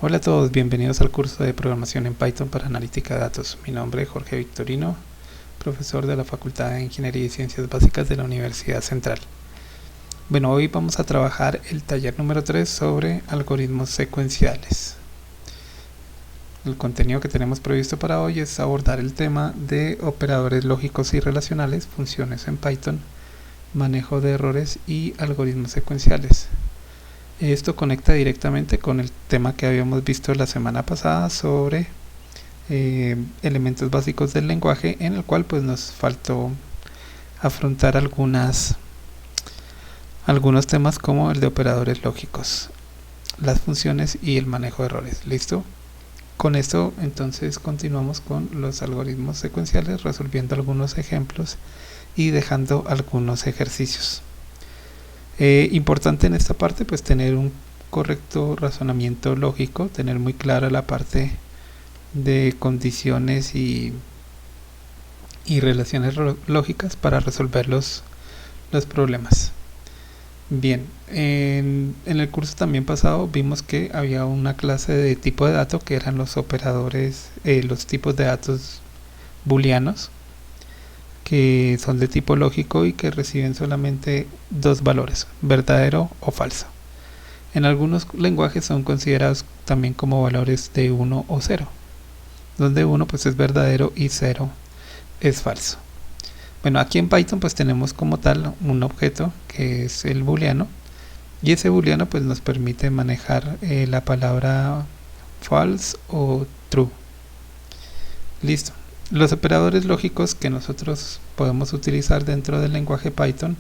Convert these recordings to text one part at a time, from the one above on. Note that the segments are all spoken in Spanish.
Hola a todos, bienvenidos al curso de programación en Python para analítica de datos. Mi nombre es Jorge Victorino, profesor de la Facultad de Ingeniería y Ciencias Básicas de la Universidad Central. Bueno, hoy vamos a trabajar el taller número 3 sobre algoritmos secuenciales. El contenido que tenemos previsto para hoy es abordar el tema de operadores lógicos y relacionales, funciones en Python, manejo de errores y algoritmos secuenciales. Esto conecta directamente con el tema que habíamos visto la semana pasada sobre elementos básicos del lenguaje, en el cual pues nos faltó afrontar algunos temas como el de operadores lógicos, las funciones y el manejo de errores. ¿Listo? Con esto entonces continuamos con los algoritmos secuenciales, resolviendo algunos ejemplos y dejando algunos ejercicios. Importante en esta parte pues tener un correcto razonamiento lógico, tener muy clara la parte de condiciones y relaciones lógicas para resolver los problemas. Bien, en el curso también pasado vimos que había una clase de tipo de dato que eran los operadores, los tipos de datos booleanos, que son de tipo lógico y que reciben solamente dos valores, verdadero o falso. En algunos lenguajes son considerados también como valores de 1 o 0, donde 1 pues es verdadero y 0 es falso. Bueno, aquí en Python pues tenemos como tal un objeto que es el booleano, y ese booleano pues nos permite manejar la palabra false o true. Listo. Los operadores lógicos que nosotros podemos utilizar dentro del lenguaje Python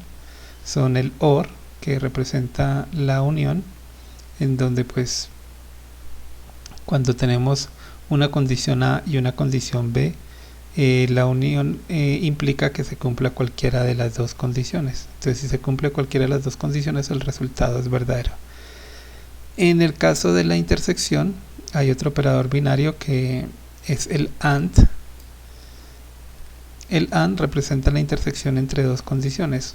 son el OR, que representa la unión, en donde pues cuando tenemos una condición A y una condición B, la unión implica que se cumpla cualquiera de las dos condiciones. Entonces, si se cumple cualquiera de las dos condiciones, el resultado es verdadero. En el caso de la intersección, hay otro operador binario que es el AND. El AND representa la intersección entre dos condiciones.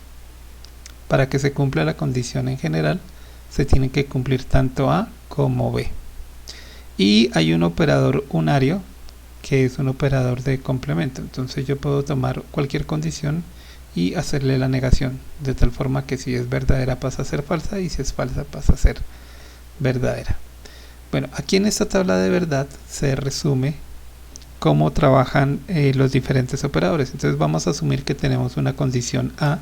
Para que se cumpla la condición en general, se tiene que cumplir tanto A como B. Y hay un operador unario, que es un operador de complemento. Entonces yo puedo tomar cualquier condición y hacerle la negación, de tal forma que si es verdadera pasa a ser falsa y si es falsa pasa a ser verdadera. Bueno, aquí en esta tabla de verdad se resume cómo trabajan los diferentes operadores. Entonces vamos a asumir que tenemos una condición A,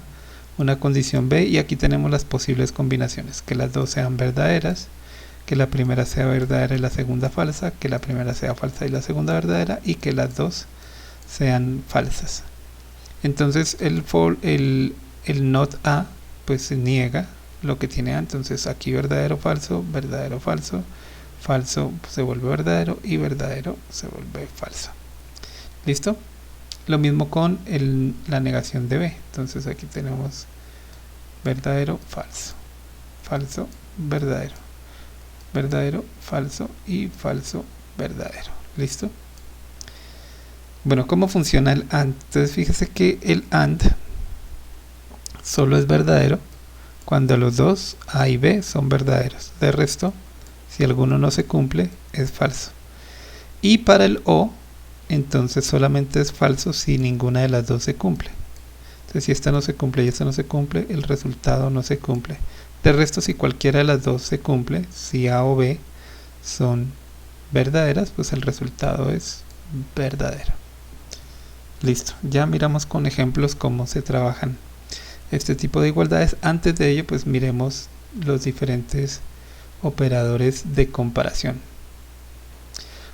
una condición B, y aquí tenemos las posibles combinaciones, que las dos sean verdaderas, que la primera sea verdadera y la segunda falsa, que la primera sea falsa y la segunda verdadera, y que las dos sean falsas. Entonces el not A pues se niega lo que tiene A. Entonces aquí verdadero, falso, falso se vuelve verdadero y verdadero se vuelve falso. ¿Listo? Lo mismo con la negación de B. Entonces aquí tenemos verdadero, falso, falso, verdadero, verdadero, falso y falso, verdadero. ¿Listo? Bueno, ¿cómo funciona el AND? Entonces fíjese que el AND solo es verdadero cuando los dos A y B son verdaderos. De resto, si alguno no se cumple, es falso. Y para el O, entonces solamente es falso si ninguna de las dos se cumple. Entonces si esta no se cumple y esta no se cumple, el resultado no se cumple. De resto, si cualquiera de las dos se cumple, si A o B son verdaderas, pues el resultado es verdadero. Listo, ya miramos con ejemplos cómo se trabajan este tipo de igualdades. Antes de ello, pues miremos los diferentes operadores de comparación.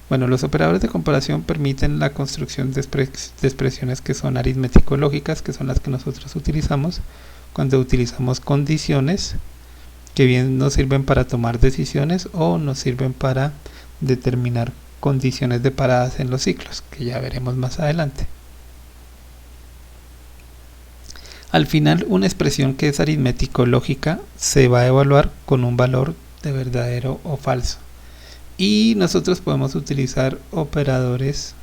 Bueno, los operadores de comparación permiten la construcción de expresiones que son aritmético-lógicas, que son las que nosotros utilizamos cuando utilizamos condiciones que bien nos sirven para tomar decisiones o nos sirven para determinar condiciones de paradas en los ciclos, que ya veremos más adelante. Al final, una expresión que es aritmético-lógica se va a evaluar con un valor de verdadero o falso. Y nosotros podemos utilizar operadores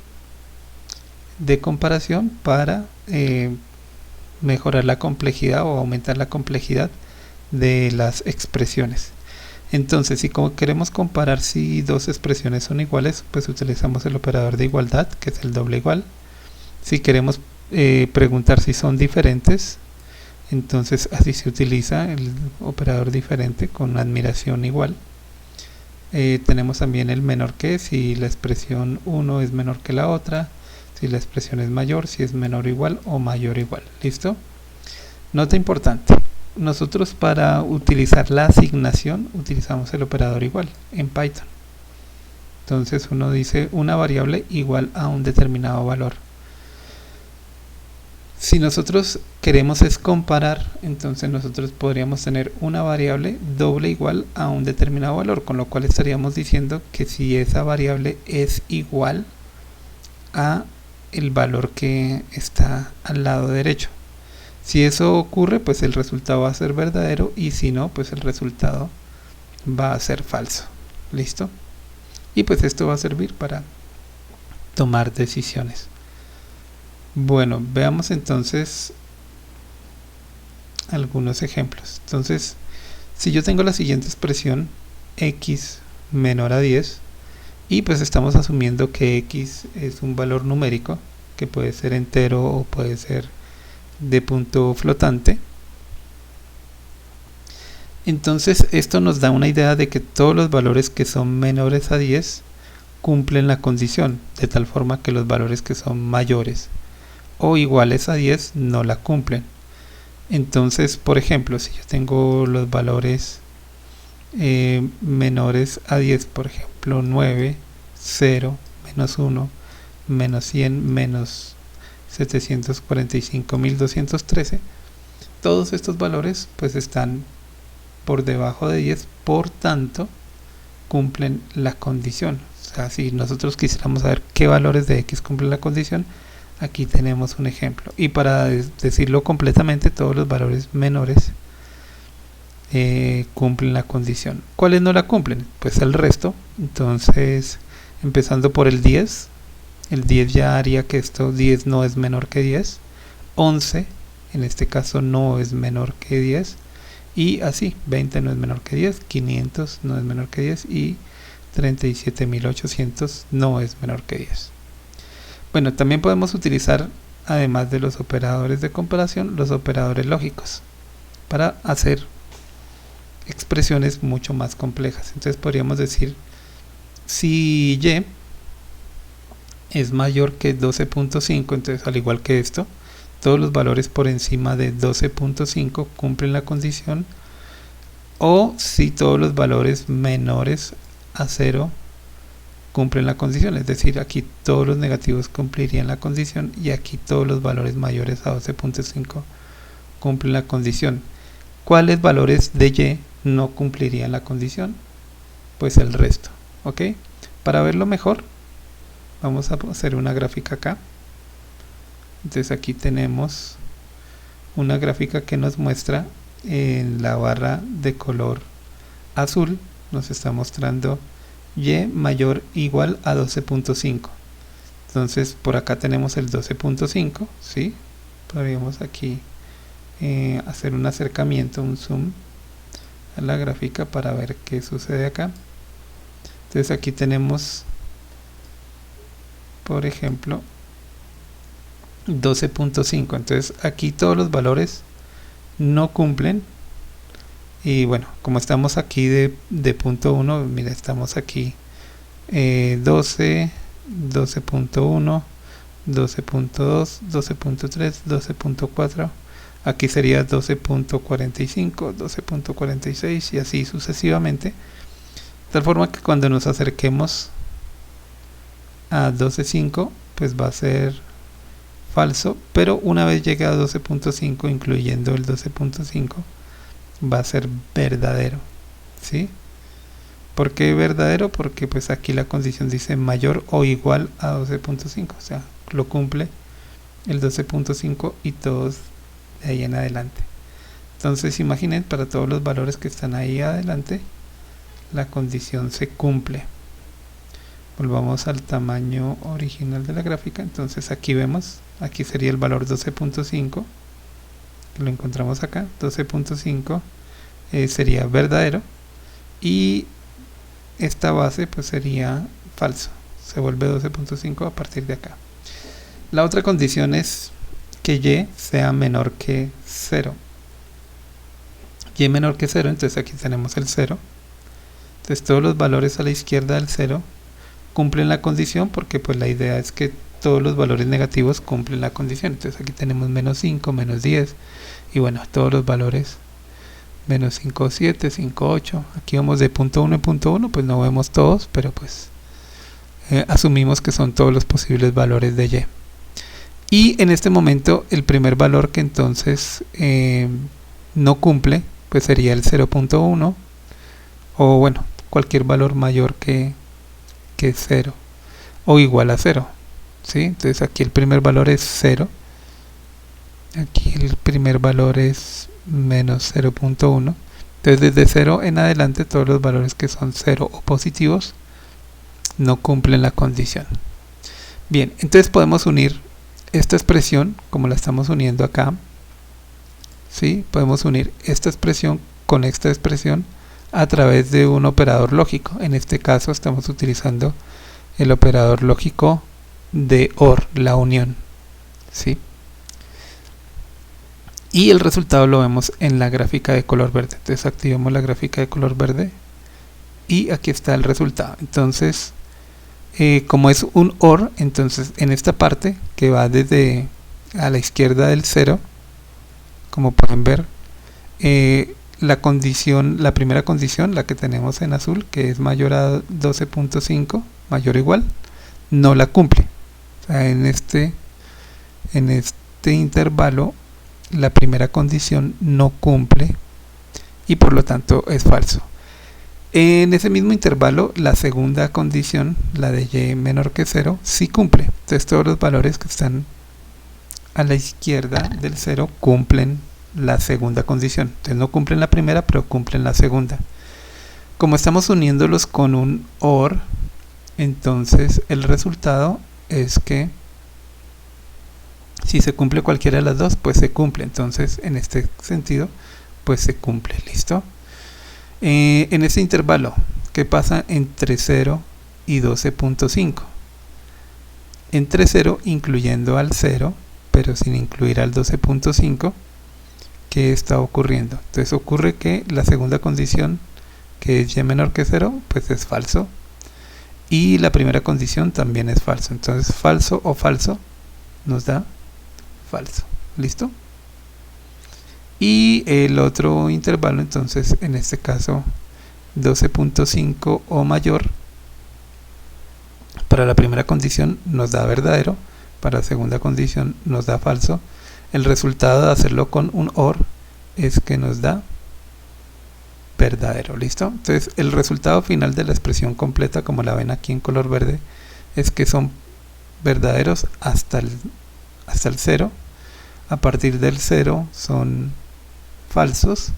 de comparación para mejorar la complejidad o aumentar la complejidad de las expresiones. Entonces, si queremos comparar si dos expresiones son iguales, pues utilizamos el operador de igualdad, que es el doble igual. Si queremos preguntar si son diferentes, entonces así se utiliza el operador diferente con admiración igual. Tenemos también el menor que, si la expresión 1 es menor que la otra, si la expresión es mayor, si es menor o igual o mayor o igual. ¿Listo? Nota importante. Nosotros para utilizar la asignación utilizamos el operador igual en Python. Entonces uno dice una variable igual a un determinado valor. Si nosotros queremos es comparar, entonces nosotros podríamos tener una variable doble igual a un determinado valor, con lo cual estaríamos diciendo que si esa variable es igual a el valor que está al lado derecho. Si eso ocurre, pues el resultado va a ser verdadero, y si no, pues el resultado va a ser falso. ¿Listo? Y pues esto va a servir para tomar decisiones. Bueno, veamos entonces algunos ejemplos. Entonces, si yo tengo la siguiente expresión, x menor a 10, y pues estamos asumiendo que x es un valor numérico, que puede ser entero o puede ser de punto flotante. Entonces esto nos da una idea de que todos los valores que son menores a 10 cumplen la condición, de tal forma que los valores que son mayores o iguales a 10 no la cumplen. Entonces, por ejemplo, si yo tengo los valores menores a 10, por ejemplo 9, 0, menos 1, menos 100, menos 745.213, todos estos valores pues están por debajo de 10, por tanto cumplen la condición. O sea, si nosotros quisiéramos saber qué valores de x cumplen la condición, aquí tenemos un ejemplo. Y para decirlo completamente, todos los valores menores cumplen la condición. ¿Cuáles no la cumplen? Pues el resto. Entonces, empezando por el 10, el 10 ya haría que esto 10 no es menor que 10, 11 en este caso no es menor que 10, y así, 20 no es menor que 10, 500 no es menor que 10 y 37.800 no es menor que 10. Bueno, también podemos utilizar, además de los operadores de comparación, los operadores lógicos para hacer expresiones mucho más complejas. Entonces podríamos decir, si y es mayor que 12.5, entonces al igual que esto, todos los valores por encima de 12.5 cumplen la condición, o si todos los valores menores a 0 cumplen la condición, es decir, aquí todos los negativos cumplirían la condición y aquí todos los valores mayores a 12.5 cumplen la condición. ¿Cuáles valores de y no cumplirían la condición? Pues el resto. ¿Ok? Para verlo mejor, vamos a hacer una gráfica acá. Entonces aquí tenemos una gráfica que nos muestra en la barra de color azul, nos está mostrando y mayor o igual a 12.5. Entonces por acá tenemos el 12.5, ¿sí? Podríamos aquí hacer un acercamiento, un zoom a la gráfica para ver qué sucede acá. Entonces aquí tenemos, por ejemplo, 12.5. entonces aquí todos los valores no cumplen. Y bueno, como estamos aquí de punto 1, mira, estamos aquí 12, 12.1, 12.2, 12.3, 12.4, aquí sería 12.45, 12.46 y así sucesivamente, de tal forma que cuando nos acerquemos a 12.5 pues va a ser falso, pero una vez llegue a 12.5, incluyendo el 12.5, va a ser verdadero, ¿sí? ¿Por qué verdadero? Porque pues aquí la condición dice mayor o igual a 12.5, o sea, lo cumple el 12.5 y todos de ahí en adelante. Entonces imaginen, para todos los valores que están ahí adelante, la condición se cumple. Volvamos al tamaño original de la gráfica. Entonces aquí vemos, aquí sería el valor 12.5, lo encontramos acá, 12.5 sería verdadero, y esta base pues sería falso, se vuelve 12.5 a partir de acá. La otra condición es que y sea menor que 0. Y menor que 0, entonces aquí tenemos el 0. Entonces todos los valores a la izquierda del 0 cumplen la condición, porque pues la idea es que todos los valores negativos cumplen la condición. Entonces aquí tenemos menos 5, menos 10 y bueno, todos los valores menos 5, 7, 5, 8. Aquí vamos de punto 1 en punto 1, pues no vemos todos, pero pues asumimos que son todos los posibles valores de y. Y en este momento el primer valor que entonces no cumple pues sería el 0.1 o bueno, cualquier valor mayor que 0 o igual a 0, ¿sí? Entonces aquí el primer valor es 0, aquí el primer valor es menos 0.1. entonces desde 0 en adelante todos los valores que son 0 o positivos no cumplen la condición. Bien, entonces podemos unir esta expresión como la estamos uniendo acá, ¿sí? Podemos unir esta expresión con esta expresión a través de un operador lógico. En este caso estamos utilizando el operador lógico de OR, la unión, ¿sí? Y el resultado lo vemos en la gráfica de color verde. Entonces activamos la gráfica de color verde y aquí está el resultado. Entonces como es un OR, entonces en esta parte que va desde a la izquierda del 0, como pueden ver, la primera condición, la que tenemos en azul, que es mayor a 12.5, mayor o igual, no la cumple. O sea, en este intervalo la primera condición no cumple y por lo tanto es falso. En ese mismo intervalo la segunda condición, la de y menor que 0, sí cumple. Entonces todos los valores que están a la izquierda del 0 cumplen la segunda condición. Entonces no cumplen la primera, pero cumplen la segunda. Como estamos uniéndolos con un OR, entonces el resultado es que si se cumple cualquiera de las dos, pues se cumple. Entonces en este sentido, pues se cumple. ¿Listo? En ese intervalo, ¿qué pasa entre 0 y 12.5? Entre 0 incluyendo al 0, pero sin incluir al 12.5, ¿qué está ocurriendo? Entonces ocurre que la segunda condición, que es y menor que 0, pues es falso. Y la primera condición también es falso. Entonces falso o falso nos da falso. ¿Listo? Y el otro intervalo, entonces en este caso 12.5 o mayor, para la primera condición nos da verdadero, para la segunda condición nos da falso. El resultado de hacerlo con un OR es que nos da verdadero. ¿Listo? Entonces el resultado final de la expresión completa, como la ven aquí en color verde, es que son verdaderos hasta el 0. A partir del 0 son falsos,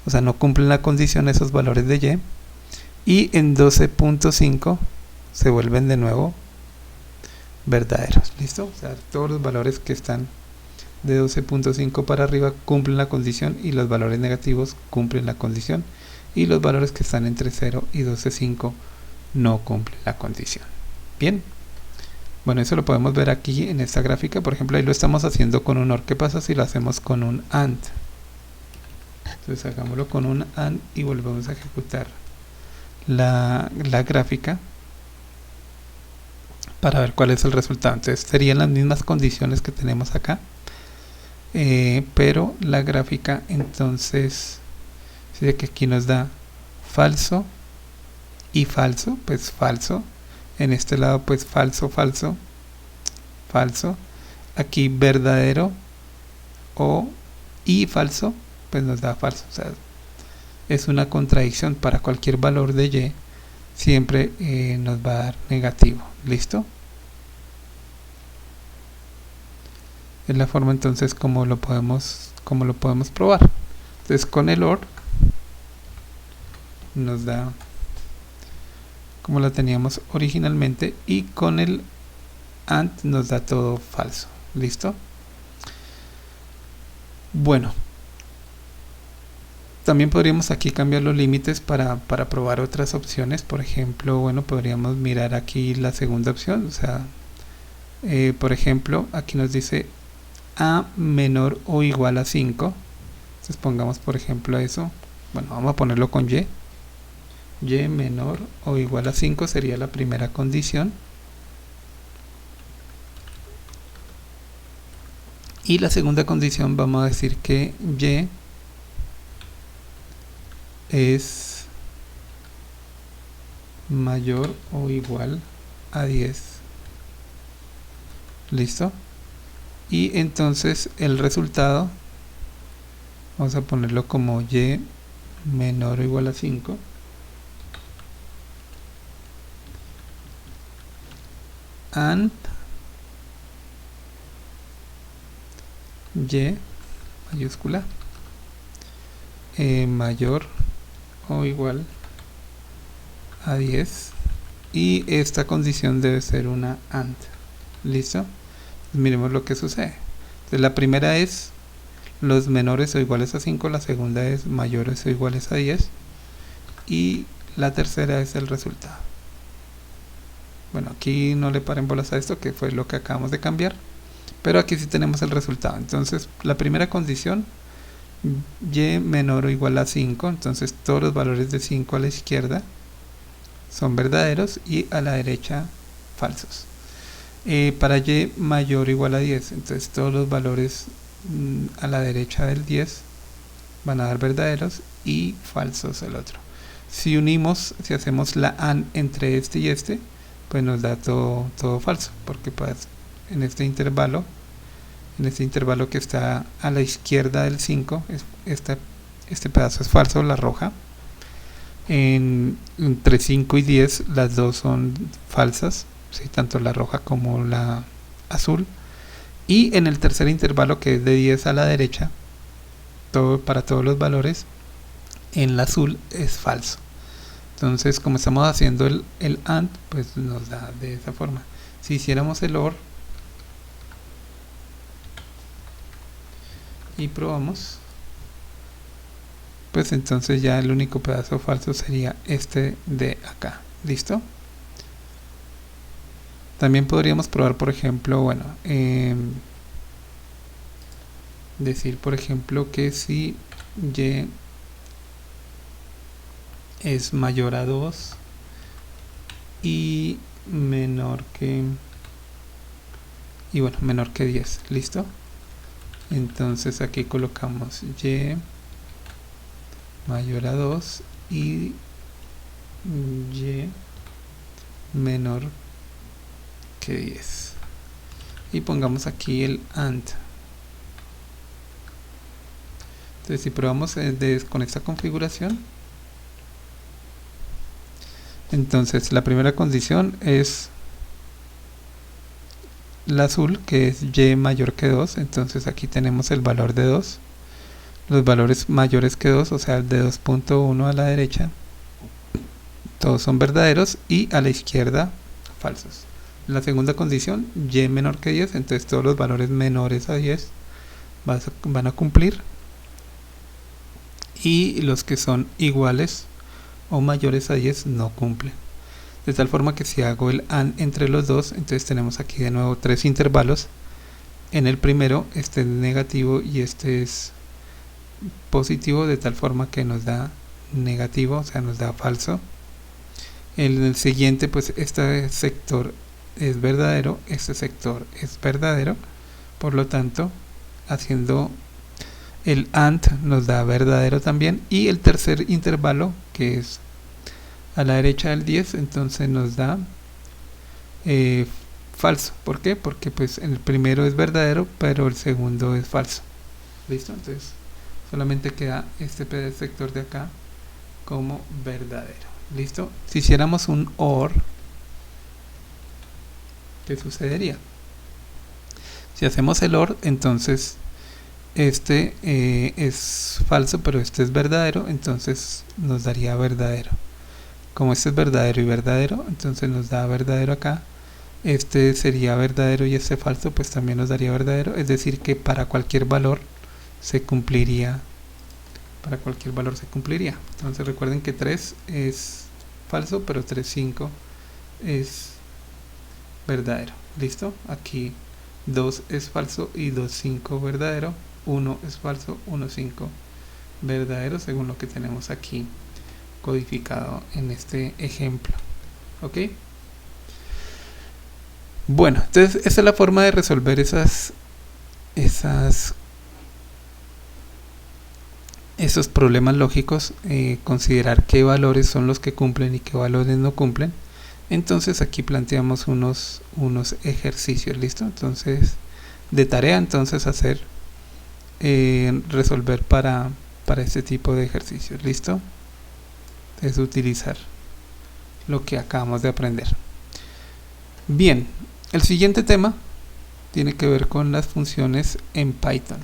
o sea, no cumplen la condición esos valores de y en 12.5 se vuelven de nuevo verdaderos. ¿Listo? O sea, todos los valores que están de 12.5 para arriba cumplen la condición y los valores negativos cumplen la condición, y los valores que están entre 0 y 12.5 no cumplen la condición. Bien, bueno, eso lo podemos ver aquí en esta gráfica. Por ejemplo, ahí lo estamos haciendo con un OR. ¿Qué pasa si lo hacemos con un AND? Entonces hagámoslo con un AND y volvemos a ejecutar la gráfica para ver cuál es el resultado. Entonces serían las mismas condiciones que tenemos acá, pero la gráfica entonces dice que aquí nos da falso y falso, pues falso. En este lado pues falso, falso, falso. Aquí verdadero y falso, pues nos da falso. O sea, es una contradicción. Para cualquier valor de y siempre nos va a dar negativo. ¿Listo? Es la forma entonces como lo podemos probar. Entonces con el OR nos da como la teníamos originalmente, y con el AND nos da todo falso. ¿Listo? Bueno, También podríamos aquí cambiar los límites para probar otras opciones. Por ejemplo, bueno, podríamos mirar aquí la segunda opción. O sea, por ejemplo, aquí nos dice a menor o igual a 5. Entonces pongamos, por ejemplo, eso. Bueno, vamos a ponerlo con y. Y menor o igual a 5 sería la primera condición. Y la segunda condición vamos a decir que y es mayor o igual a 10. ¿Listo? Y entonces el resultado, vamos a ponerlo como y menor o igual a 5. And y mayúscula mayor o igual a 10, y esta condición debe ser una AND. ¿Listo? Miremos lo que sucede. Entonces, la primera es los menores o iguales a 5, la segunda es mayores o iguales a 10 y la tercera es el resultado. Bueno, aquí no le paren bolas a esto, que fue lo que acabamos de cambiar, pero aquí sí tenemos el resultado. Entonces la primera condición, y menor o igual a 5, entonces todos los valores de 5 a la izquierda son verdaderos y a la derecha falsos. Para y mayor o igual a 10, entonces todos los valores a la derecha del 10 van a dar verdaderos y falsos el otro. Si unimos, si hacemos la AND entre este y este, pues nos da todo falso, porque pues en este intervalo que está a la izquierda del 5, este pedazo es falso, la roja. Entre 5 y 10 las dos son falsas, ¿sí? Tanto la roja como la azul. Y en el tercer intervalo, que es de 10 a la derecha, para todos los valores, en la azul es falso. Entonces, como estamos haciendo el AND, pues nos da de esa forma. Si hiciéramos el OR y probamos, pues entonces ya el único pedazo falso sería este de acá. ¿Listo? También podríamos probar, por ejemplo, bueno, decir, por ejemplo, que si y es mayor a 2 y menor que menor que 10. ¿Listo? Entonces aquí colocamos y mayor a 2 y y menor que 10, y pongamos aquí el AND. Entonces, si probamos con esta configuración, entonces la primera condición es la azul, que es y mayor que 2. Entonces aquí tenemos el valor de 2, los valores mayores que 2, o sea el de 2.1 a la derecha, todos son verdaderos y a la izquierda falsos. La segunda condición, y menor que 10, entonces todos los valores menores a 10 van a cumplir, y los que son iguales o mayores a 10 no cumplen. De tal forma que si hago el AND entre los dos, entonces tenemos aquí de nuevo tres intervalos. En el primero este es negativo y este es positivo, de tal forma que nos da negativo, o sea nos da falso. En el siguiente, pues este sector es verdadero, este sector es verdadero, por lo tanto haciendo el AND nos da verdadero también, y el tercer intervalo, que es a la derecha del 10, entonces nos da falso. ¿Por qué? Porque pues el primero es verdadero pero el segundo es falso. ¿Listo? Entonces solamente queda este sector de acá como verdadero. ¿Listo? Si hiciéramos un OR, ¿qué sucedería? Si hacemos el OR, entonces este es falso pero este es verdadero, entonces nos daría verdadero. Como este es verdadero y verdadero, entonces nos da verdadero acá. Este sería verdadero y este falso, pues también nos daría verdadero. Es decir que para cualquier valor se cumpliría para cualquier valor se cumpliría. Entonces recuerden que 3 es falso, pero 3,5 es verdadero. ¿Listo? Aquí 2 es falso y 2,5 verdadero. 1 es falso, 1,5 verdadero, según lo que tenemos aquí codificado en este ejemplo. ¿Ok? Bueno, entonces esa es la forma de resolver esos problemas lógicos, considerar qué valores son los que cumplen y qué valores no cumplen. Entonces aquí planteamos unos ejercicios. ¿Listo? Entonces de tarea, entonces hacer resolver para este tipo de ejercicios. ¿Listo? Es utilizar lo que acabamos de aprender. Bien, el siguiente tema tiene que ver con las funciones en Python.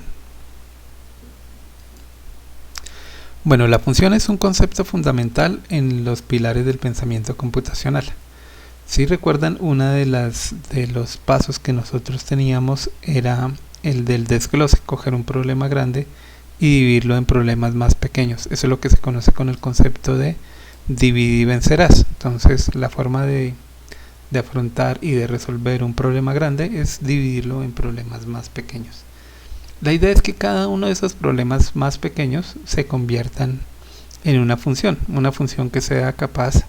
Bueno, la función es un concepto fundamental en los pilares del pensamiento computacional. Si recuerdan, una de los pasos que nosotros teníamos era el del desglose, coger un problema grande y dividirlo en problemas más pequeños. Eso es lo que se conoce con el concepto de dividir y vencerás. Entonces, la forma de afrontar y de resolver un problema grande es dividirlo en problemas más pequeños. La idea es que cada uno de esos problemas más pequeños se conviertan en una función que sea capaz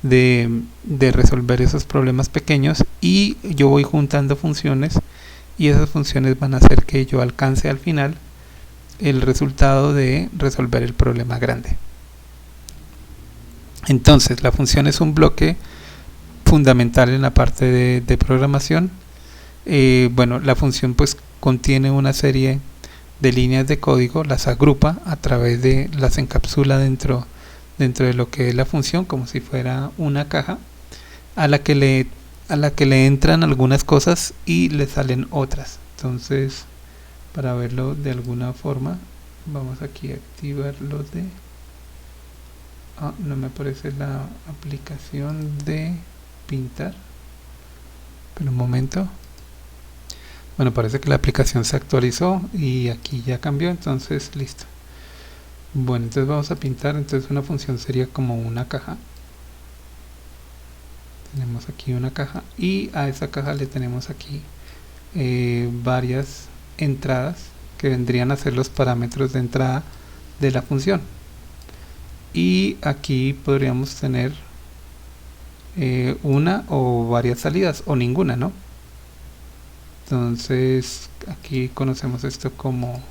de resolver esos problemas pequeños, y yo voy juntando funciones y esas funciones van a hacer que yo alcance al final el resultado de resolver el problema grande. Entonces la función es un bloque fundamental en la parte de programación. Bueno, la función pues contiene una serie de líneas de código, las agrupa a través de, las encapsula dentro de lo que es la función, como si fuera una caja a la que le entran algunas cosas y le salen otras. Entonces, para verlo de alguna forma, vamos aquí a activar lo de no me aparece la aplicación de pintar, pero un momento. Bueno, parece que la aplicación se actualizó y aquí ya cambió, entonces listo. Bueno, entonces vamos a pintar. Entonces una función sería como una caja. Tenemos aquí una caja y a esa caja le tenemos aquí varias entradas que vendrían a ser los parámetros de entrada de la función. Y aquí podríamos tener una o varias salidas o ninguna, ¿no? Entonces aquí conocemos esto como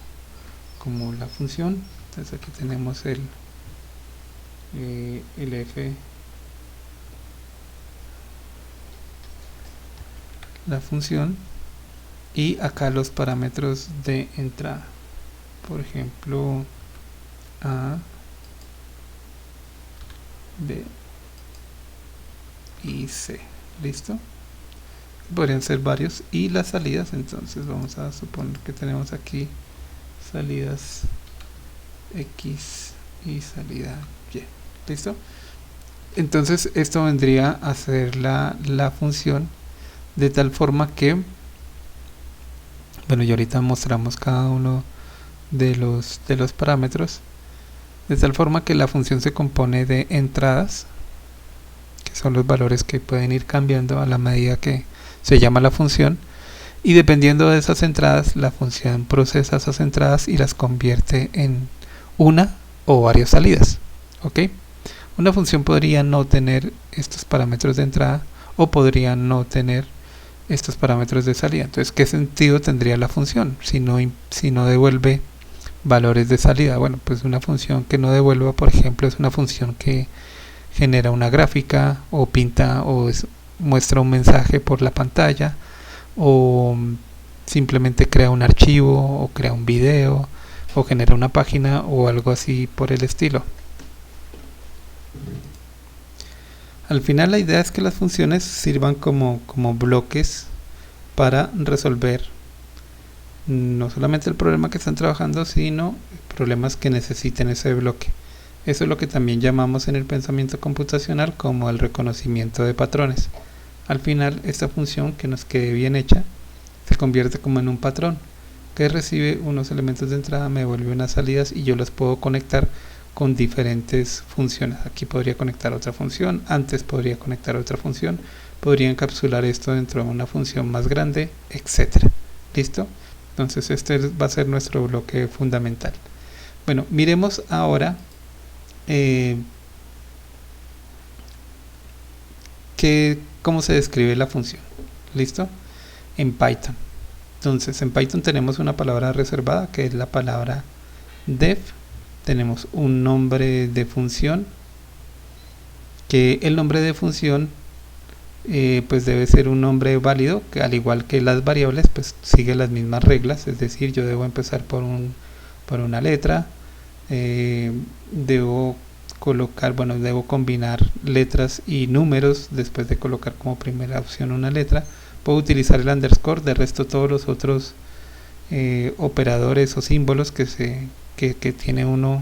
la función. Entonces aquí tenemos el f, la función, y acá los parámetros de entrada, por ejemplo a, b y c. Listo, podrían ser varios. Y las salidas, entonces vamos a suponer que tenemos aquí salidas x y salida y. Listo, entonces esto vendría a ser la función, de tal forma que, bueno, y ahorita mostramos cada uno de los parámetros, de tal forma que la función se compone de entradas, que son los valores que pueden ir cambiando a la medida que se llama la función, y dependiendo de esas entradas, la función procesa esas entradas y las convierte en una o varias salidas. ¿Ok? Una función podría no tener estos parámetros de entrada o podría no tener estos parámetros de salida. Entonces, ¿qué sentido tendría la función si no devuelve valores de salida? Bueno, pues una función que no devuelva, por ejemplo, es una función que genera una gráfica o pinta o muestra un mensaje por la pantalla, o simplemente crea un archivo o crea un video o genera una página o algo así por el estilo. Al final la idea es que las funciones sirvan como bloques para resolver no solamente el problema que están trabajando, sino problemas que necesiten ese bloque. Eso es lo que también llamamos en el pensamiento computacional como el reconocimiento de patrones. Al final esta función, que nos quede bien hecha, se convierte como en un patrón. que recibe unos elementos de entrada, me devuelve unas salidas y yo los puedo conectar con diferentes funciones. Aquí podría conectar otra función, antes podría conectar otra función, podría encapsular esto dentro de una función más grande, etcétera. ¿Listo? Entonces este va a ser nuestro bloque fundamental. Bueno, miremos ahora cómo se describe la función. ¿Listo? En Python. Entonces en Python tenemos una palabra reservada que es la palabra def. Tenemos un nombre de función, que el nombre de función pues debe ser un nombre válido, que al igual que las variables pues sigue las mismas reglas, es decir, yo debo empezar por una letra, debo combinar letras y números después de colocar como primera opción una letra, puedo utilizar el underscore, de resto todos los otros operadores o símbolos que tiene uno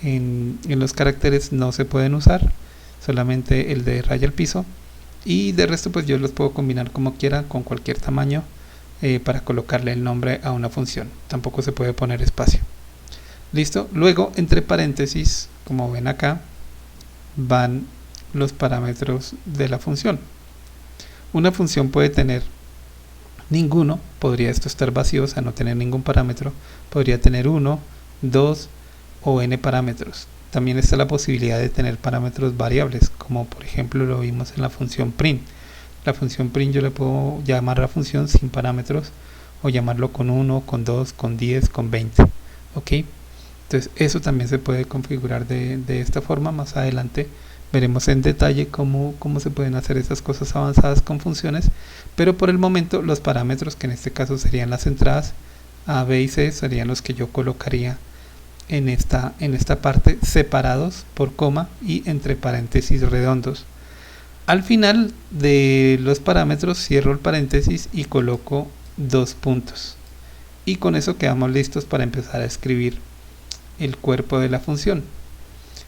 en los caracteres no se pueden usar, solamente el de raya al piso, y de resto pues yo los puedo combinar como quiera con cualquier tamaño para colocarle el nombre a una función. Tampoco se puede poner espacio. Listo. Luego entre paréntesis, como ven acá, van los parámetros de la función. Una función puede tener ninguno, podría esto estar vacío, o sea no tener ningún parámetro, podría tener 1, 2 o n parámetros. También está la posibilidad de tener parámetros variables, como por ejemplo lo vimos en la función print. La función print yo le puedo llamar a la función sin parámetros, o llamarlo con 1, con 2, con 10, con 20. ¿Ok? Entonces eso también se puede configurar de esta forma. Más adelante veremos en detalle cómo se pueden hacer esas cosas avanzadas con funciones, pero por el momento los parámetros, que en este caso serían las entradas A, B y C, serían los que yo colocaría en esta parte, separados por coma y entre paréntesis redondos. Al final de los parámetros cierro el paréntesis y coloco 2 puntos, y con eso quedamos listos para empezar a escribir el cuerpo de la función.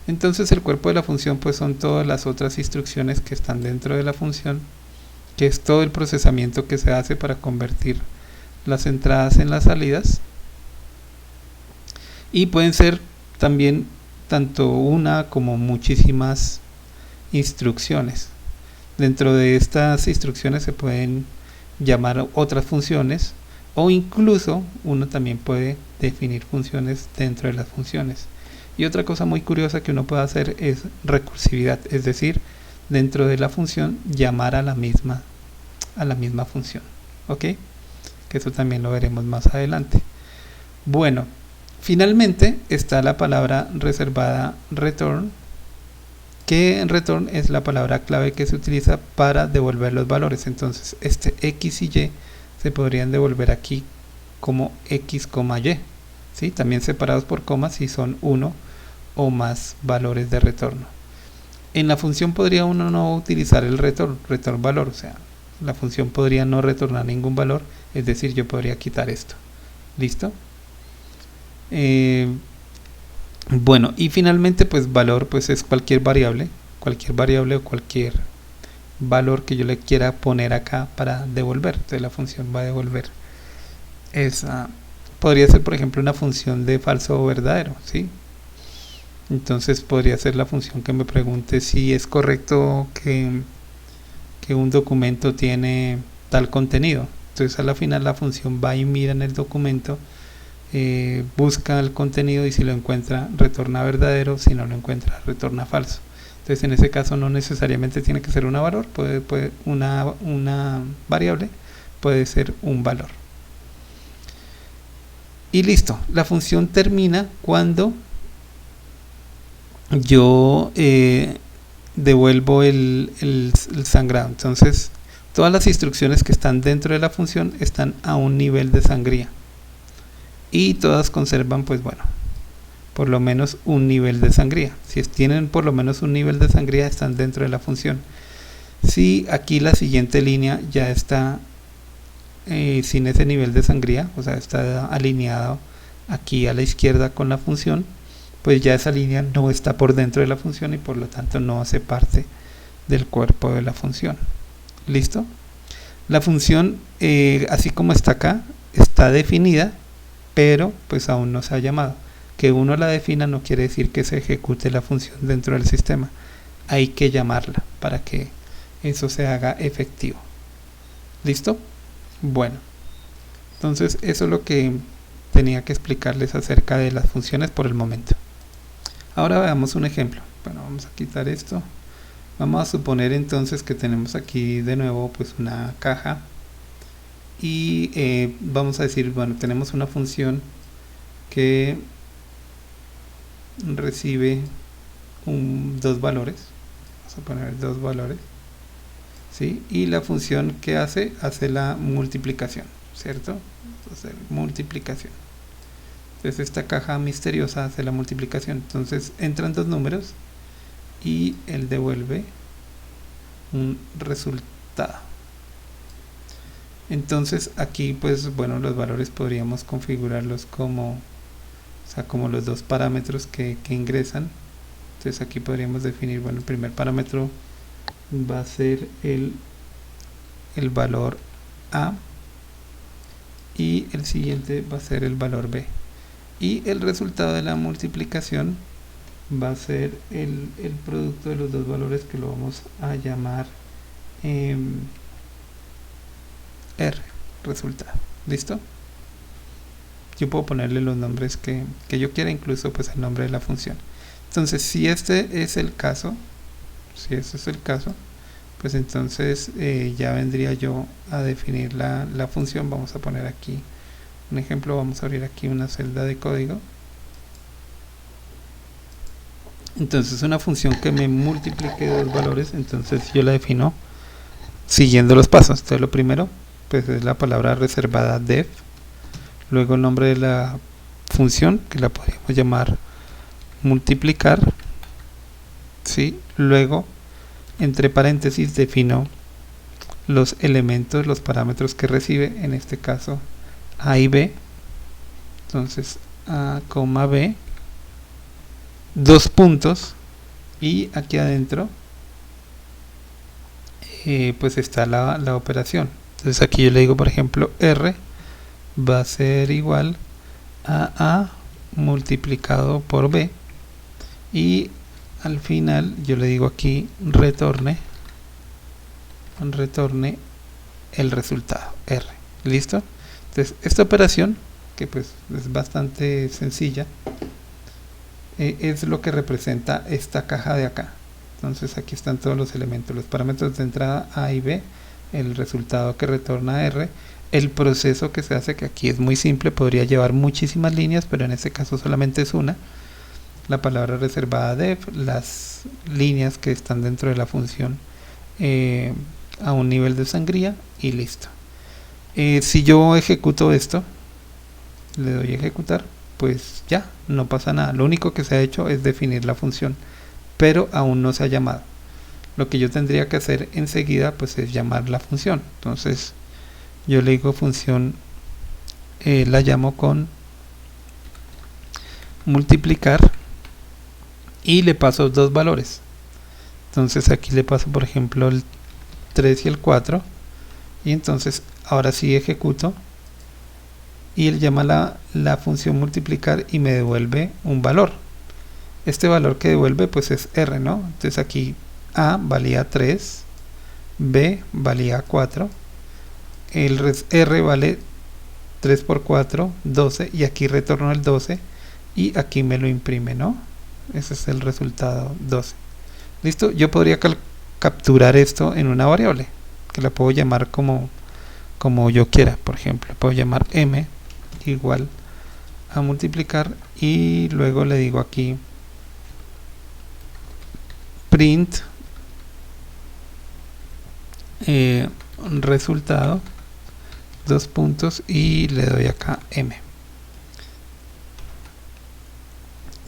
Entonces el cuerpo de la función pues son todas las otras instrucciones que están dentro de la función, que es todo el procesamiento que se hace para convertir las entradas en las salidas, y pueden ser también tanto una como muchísimas instrucciones. Dentro de estas instrucciones se pueden llamar otras funciones, o incluso uno también puede definir funciones dentro de las funciones. Y otra cosa muy curiosa que uno puede hacer es recursividad, es decir, dentro de la función llamar a la misma función. ¿Ok? Que eso también lo veremos más adelante. Bueno, finalmente está la palabra reservada return, que en return es la palabra clave que se utiliza para devolver los valores. Entonces este x y y se podrían devolver aquí como x, y, ¿sí? También separados por comas si son 1 o más valores de retorno. En la función podría uno no utilizar el return valor, o sea, la función podría no retornar ningún valor, es decir, yo podría quitar esto. ¿Listo? Bueno, y finalmente pues valor pues es cualquier variable o cualquier valor que yo le quiera poner acá para devolver. Entonces la función va a devolver esa. Podría ser por ejemplo una función de falso o verdadero, ¿sí? Entonces podría ser la función que me pregunte si es correcto que un documento tiene tal contenido. Entonces a la final la función va y mira en el documento, busca el contenido, y si lo encuentra retorna verdadero, si no lo encuentra retorna falso. Entonces en ese caso no necesariamente tiene que ser una valor, puede una variable, puede ser un valor. Y listo, la función termina cuando yo devuelvo el sangrado. Entonces todas las instrucciones que están dentro de la función están a un nivel de sangría, y todas conservan pues bueno por lo menos un nivel de sangría. Si tienen por lo menos un nivel de sangría, están dentro de la función. Si aquí la siguiente línea ya está sin ese nivel de sangría, o sea está alineado aquí a la izquierda con la función, pues ya esa línea no está por dentro de la función y por lo tanto no hace parte del cuerpo de la función. ¿Listo? La función así como está acá está definida, pero pues aún no se ha llamado. Que uno la defina no quiere decir que se ejecute la función dentro del sistema. Hay que llamarla para que eso se haga efectivo. ¿Listo? Bueno, entonces eso es lo que tenía que explicarles acerca de las funciones por el momento. Ahora veamos un ejemplo. Bueno, vamos a quitar esto. Vamos a suponer entonces que tenemos aquí de nuevo pues una caja y vamos a decir, bueno, tenemos una función que recibe dos valores. Vamos a poner dos valores, ¿sí? Y la función que hace la multiplicación, ¿cierto? Entonces, multiplicación. Entonces esta caja misteriosa hace la multiplicación. Entonces entran dos números y él devuelve un resultado. Entonces aquí pues bueno, los valores podríamos configurarlos como, o sea, como los dos parámetros que ingresan. Entonces aquí podríamos definir, bueno, el primer parámetro va a ser el valor A y el siguiente va a ser el valor B, y el resultado de la multiplicación va a ser el producto de los dos valores, que lo vamos a llamar R, resultado. ¿Listo? Yo puedo ponerle los nombres que yo quiera, incluso pues el nombre de la función. Entonces si este es el caso, pues entonces ya vendría yo a definir la función. Vamos a poner aquí un ejemplo, vamos a abrir aquí una celda de código. Entonces una función que me multiplique dos valores, entonces yo la defino siguiendo los pasos. Entonces lo primero pues es la palabra reservada def, luego el nombre de la función, que la podríamos llamar multiplicar, ¿sí? Luego entre paréntesis defino los elementos, los parámetros que recibe, en este caso A y B. Entonces A, B, dos puntos, y aquí adentro pues está la operación. Entonces aquí yo le digo, por ejemplo, R va a ser igual a A multiplicado por B, y al final yo le digo aquí retorne el resultado R. ¿Listo? Entonces esta operación, que pues es bastante sencilla, es lo que representa esta caja de acá. Entonces aquí están todos los elementos, los parámetros de entrada A y B, el resultado que retorna R, el proceso que se hace, que aquí es muy simple, podría llevar muchísimas líneas, pero en este caso solamente es una, la palabra reservada def, las líneas que están dentro de la función a un nivel de sangría, y listo. Si yo ejecuto esto, le doy a ejecutar, pues ya, no pasa nada. Lo único que se ha hecho es definir la función, pero aún no se ha llamado. Lo que yo tendría que hacer enseguida pues es llamar la función. Entonces yo le digo función, la llamo con multiplicar y le paso dos valores. Entonces aquí le paso por ejemplo el 3 y el 4, y entonces ahora sí ejecuto y él llama la función multiplicar y me devuelve un valor. Este valor que devuelve pues es R, ¿no? Entonces aquí A valía 3, B valía 4, el R vale 3 por 4, 12, y aquí retorno el 12 y aquí me lo imprime, ¿no? Ese es el resultado 12. ¿Listo? Yo podría capturar esto en una variable, que la puedo llamar como yo quiera. Por ejemplo, puedo llamar m igual a multiplicar, y luego le digo aquí print resultado, dos puntos, y le doy acá m.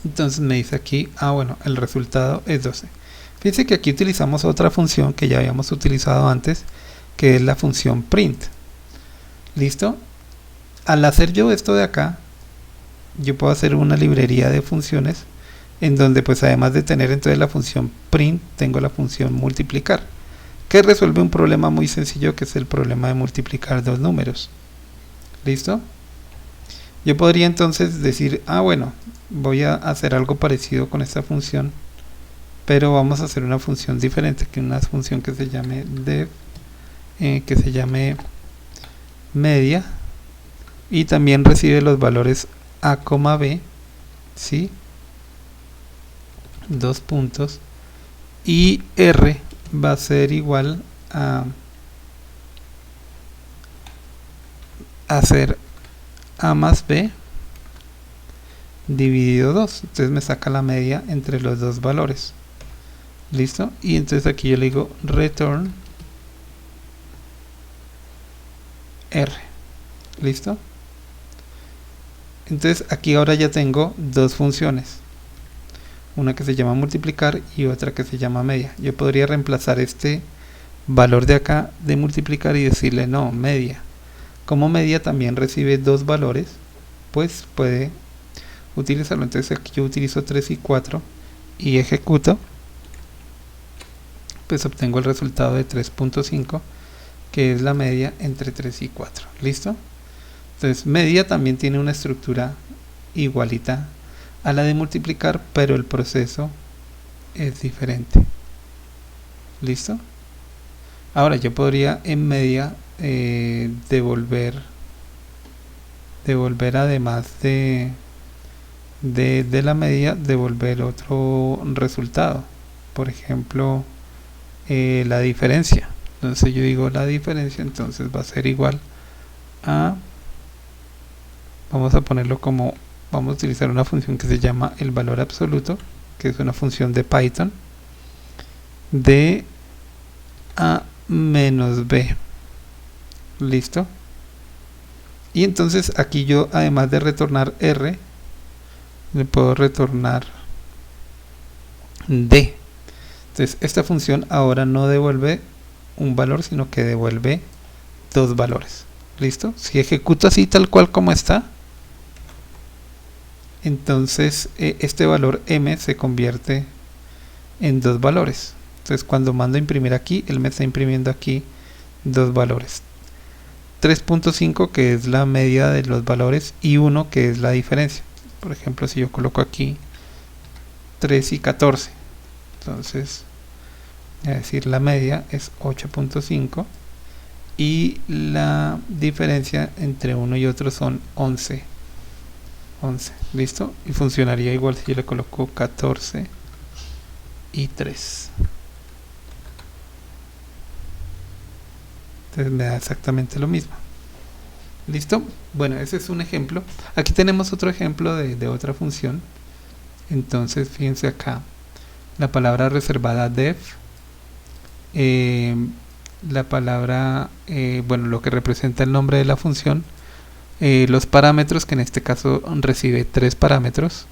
Entonces me dice aquí, bueno, el resultado es 12. Fíjense que aquí utilizamos otra función que ya habíamos utilizado antes, que es la función print. ¿Listo? Al hacer yo esto de acá, yo puedo hacer una librería de funciones en donde pues además de tener entonces la función print, tengo la función multiplicar, que resuelve un problema muy sencillo, que es el problema de multiplicar dos números. ¿Listo? Yo podría entonces decir, bueno, voy a hacer algo parecido con esta función, pero vamos a hacer una función diferente, que una función que se llame def, que se llame media, y también recibe los valores a, b, ¿sí? Dos puntos, y r va a ser igual a hacer a más b dividido 2, entonces me saca la media entre los dos valores. ¿Listo? Y entonces aquí yo le digo return r. ¿Listo? Entonces aquí ahora ya tengo dos funciones, una que se llama multiplicar y otra que se llama media. Yo podría reemplazar este valor de acá de multiplicar y decirle no, media. Como media también recibe dos valores, pues puede utilizarlo. Entonces aquí yo utilizo 3 y 4 y ejecuto, pues obtengo el resultado de 3.5, que es la media entre 3 y 4. ¿Listo? Entonces media también tiene una estructura igualita a la de multiplicar, pero el proceso es diferente. ¿Listo? Ahora yo podría en media devolver además de la media, devolver otro resultado, por ejemplo la diferencia. Entonces yo digo la diferencia, entonces va a ser igual a, vamos a ponerlo como, vamos a utilizar una función que se llama el valor absoluto, que es una función de Python, de a menos b. ¿Listo? Y entonces aquí yo, además de retornar r, le puedo retornar d. Entonces esta función ahora no devuelve un valor, sino que devuelve dos valores. ¿Listo? Si ejecuto así tal cual como está, entonces este valor m se convierte en dos valores. Entonces cuando mando a imprimir aquí, él me está imprimiendo aquí dos valores, 3.5 que es la media de los valores y 1 que es la diferencia. Por ejemplo, si yo coloco aquí 3 y 14, entonces es decir, la media es 8.5 y la diferencia entre uno y otro son 11. ¿Listo? Y funcionaría igual si yo le coloco 14 y 3. Entonces me da exactamente lo mismo. ¿Listo? Bueno, ese es un ejemplo. Aquí tenemos otro ejemplo de otra función. Entonces fíjense acá, la palabra reservada def, la palabra, bueno, lo que representa el nombre de la función, los parámetros, que en este caso recibe 3 parámetros,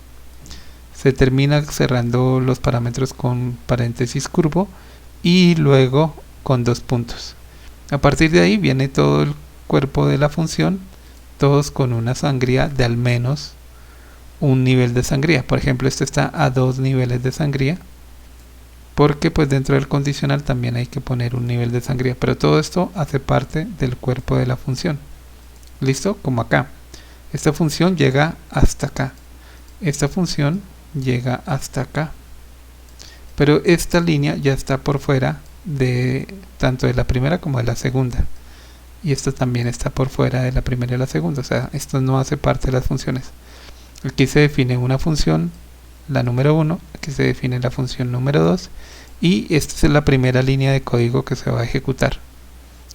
se termina cerrando los parámetros con paréntesis curvo y luego con 2 puntos. A partir de ahí viene todo el cuerpo de la función, todos con una sangría de al menos un nivel de sangría. Por ejemplo, este está a 2 niveles de sangría, porque pues dentro del condicional también hay que poner un nivel de sangría, pero todo esto hace parte del cuerpo de la función. ¿Listo? Como acá. Esta función llega hasta acá. Esta función llega hasta acá. Pero esta línea ya está por fuera de tanto de la primera como de la segunda. Y esto también está por fuera de la primera y la segunda. O sea, esto no hace parte de las funciones. Aquí se define una función, la número 1. Aquí se define la función número 2. Y esta es la primera línea de código que se va a ejecutar,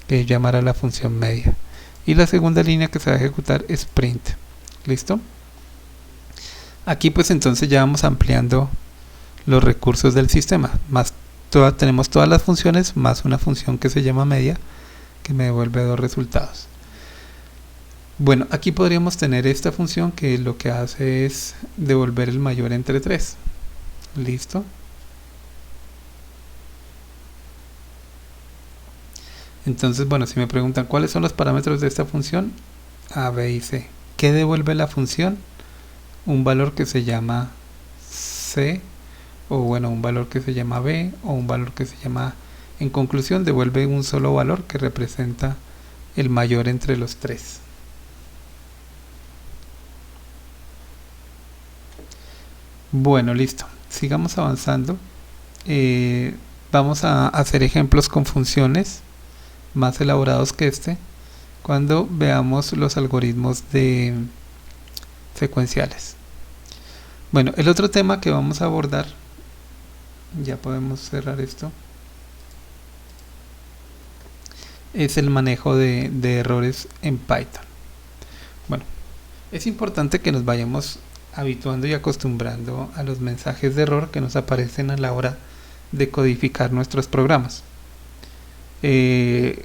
que es llamar a la función media. Y la segunda línea que se va a ejecutar es print. ¿Listo? Aquí pues entonces ya vamos ampliando los recursos del sistema. Más tenemos todas las funciones más una función que se llama media, que me devuelve dos resultados. Bueno, aquí podríamos tener esta función que lo que hace es devolver el mayor entre 3. ¿Listo? Entonces, bueno, si me preguntan cuáles son los parámetros de esta función, A, B y C. ¿Qué devuelve la función? Un valor que se llama C, o bueno, un valor que se llama B, o un valor que se llama, en conclusión, devuelve un solo valor que representa el mayor entre los 3. Bueno, listo. Sigamos avanzando. Vamos a hacer ejemplos con funciones más elaborados que este cuando veamos los algoritmos de secuenciales. Bueno, el otro tema que vamos a abordar, ya podemos cerrar esto, es el manejo de errores en Python. Bueno, es importante que nos vayamos habituando y acostumbrando a los mensajes de error que nos aparecen a la hora de codificar nuestros programas. Que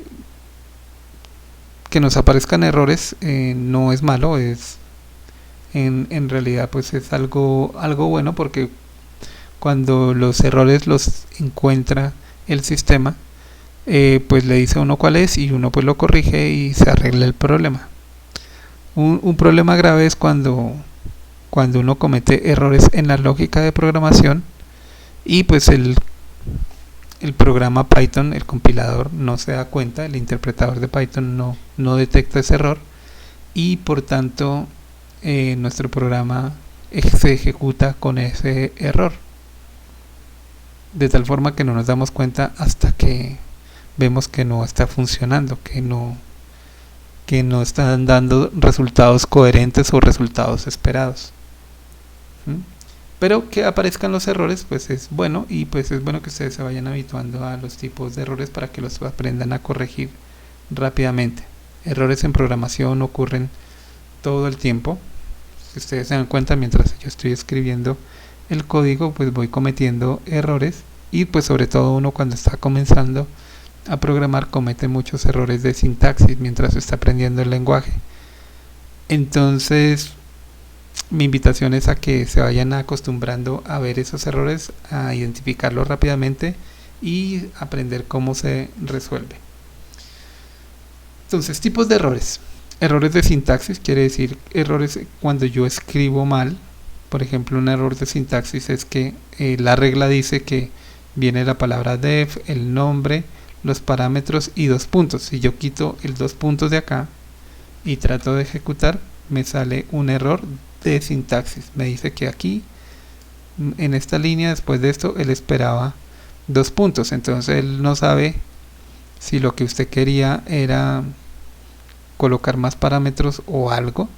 nos aparezcan errores no es malo, es en realidad pues es algo bueno, porque cuando los errores los encuentra el sistema, pues le dice a uno cuál es y uno pues lo corrige y se arregla el problema. Un problema grave es cuando uno comete errores en la lógica de programación y pues el programa Python, el compilador, no se da cuenta, el interpretador de Python no detecta ese error y por tanto nuestro programa se ejecuta con ese error, de tal forma que no nos damos cuenta hasta que vemos que no está funcionando, que no están dando resultados coherentes o resultados esperados. Pero que aparezcan los errores pues es bueno, y pues es bueno que ustedes se vayan habituando a los tipos de errores para que los aprendan a corregir rápidamente. Errores en programación ocurren todo el tiempo. Si ustedes se dan cuenta, mientras yo estoy escribiendo el código pues voy cometiendo errores, y pues sobre todo uno cuando está comenzando a programar comete muchos errores de sintaxis mientras está aprendiendo el lenguaje. Entonces mi invitación es a que se vayan acostumbrando a ver esos errores, a identificarlos rápidamente y aprender cómo se resuelve. Entonces, tipos de errores. Errores de sintaxis quiere decir errores cuando yo escribo mal. Por ejemplo, un error de sintaxis es que la regla dice que viene la palabra def, el nombre, los parámetros y 2 puntos. Si yo quito el 2 puntos de acá y trato de ejecutar, me sale un error de sintaxis. Me dice que aquí en esta línea, después de esto, él esperaba 2 puntos. Entonces él no sabe si lo que usted quería era colocar más parámetros o algo,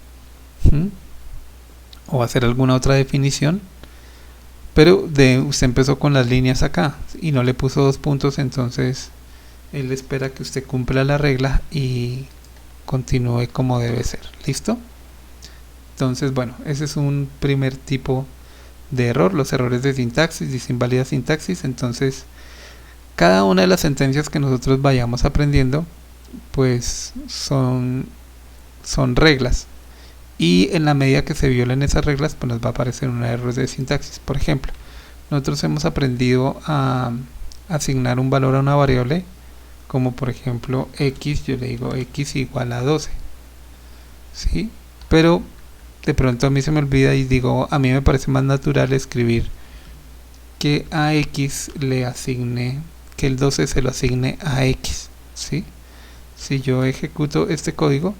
o hacer alguna otra definición, pero usted empezó con las líneas acá y no le puso 2 puntos. Entonces él espera que usted cumpla la regla y continúe como debe ser. ¿Listo? Entonces, bueno, ese es un primer tipo de error, los errores de sintaxis, dice inválida sintaxis. Entonces, cada una de las sentencias que nosotros vayamos aprendiendo, pues son reglas. Y en la medida que se violen esas reglas, pues nos va a aparecer un error de sintaxis. Por ejemplo, nosotros hemos aprendido a asignar un valor a una variable, como por ejemplo x, yo le digo x igual a 12. ¿Sí? Pero de pronto a mí se me olvida y digo, a mí me parece más natural escribir que a x le asigne, que el 12 se lo asigne a x. ¿Sí? Si yo ejecuto este código,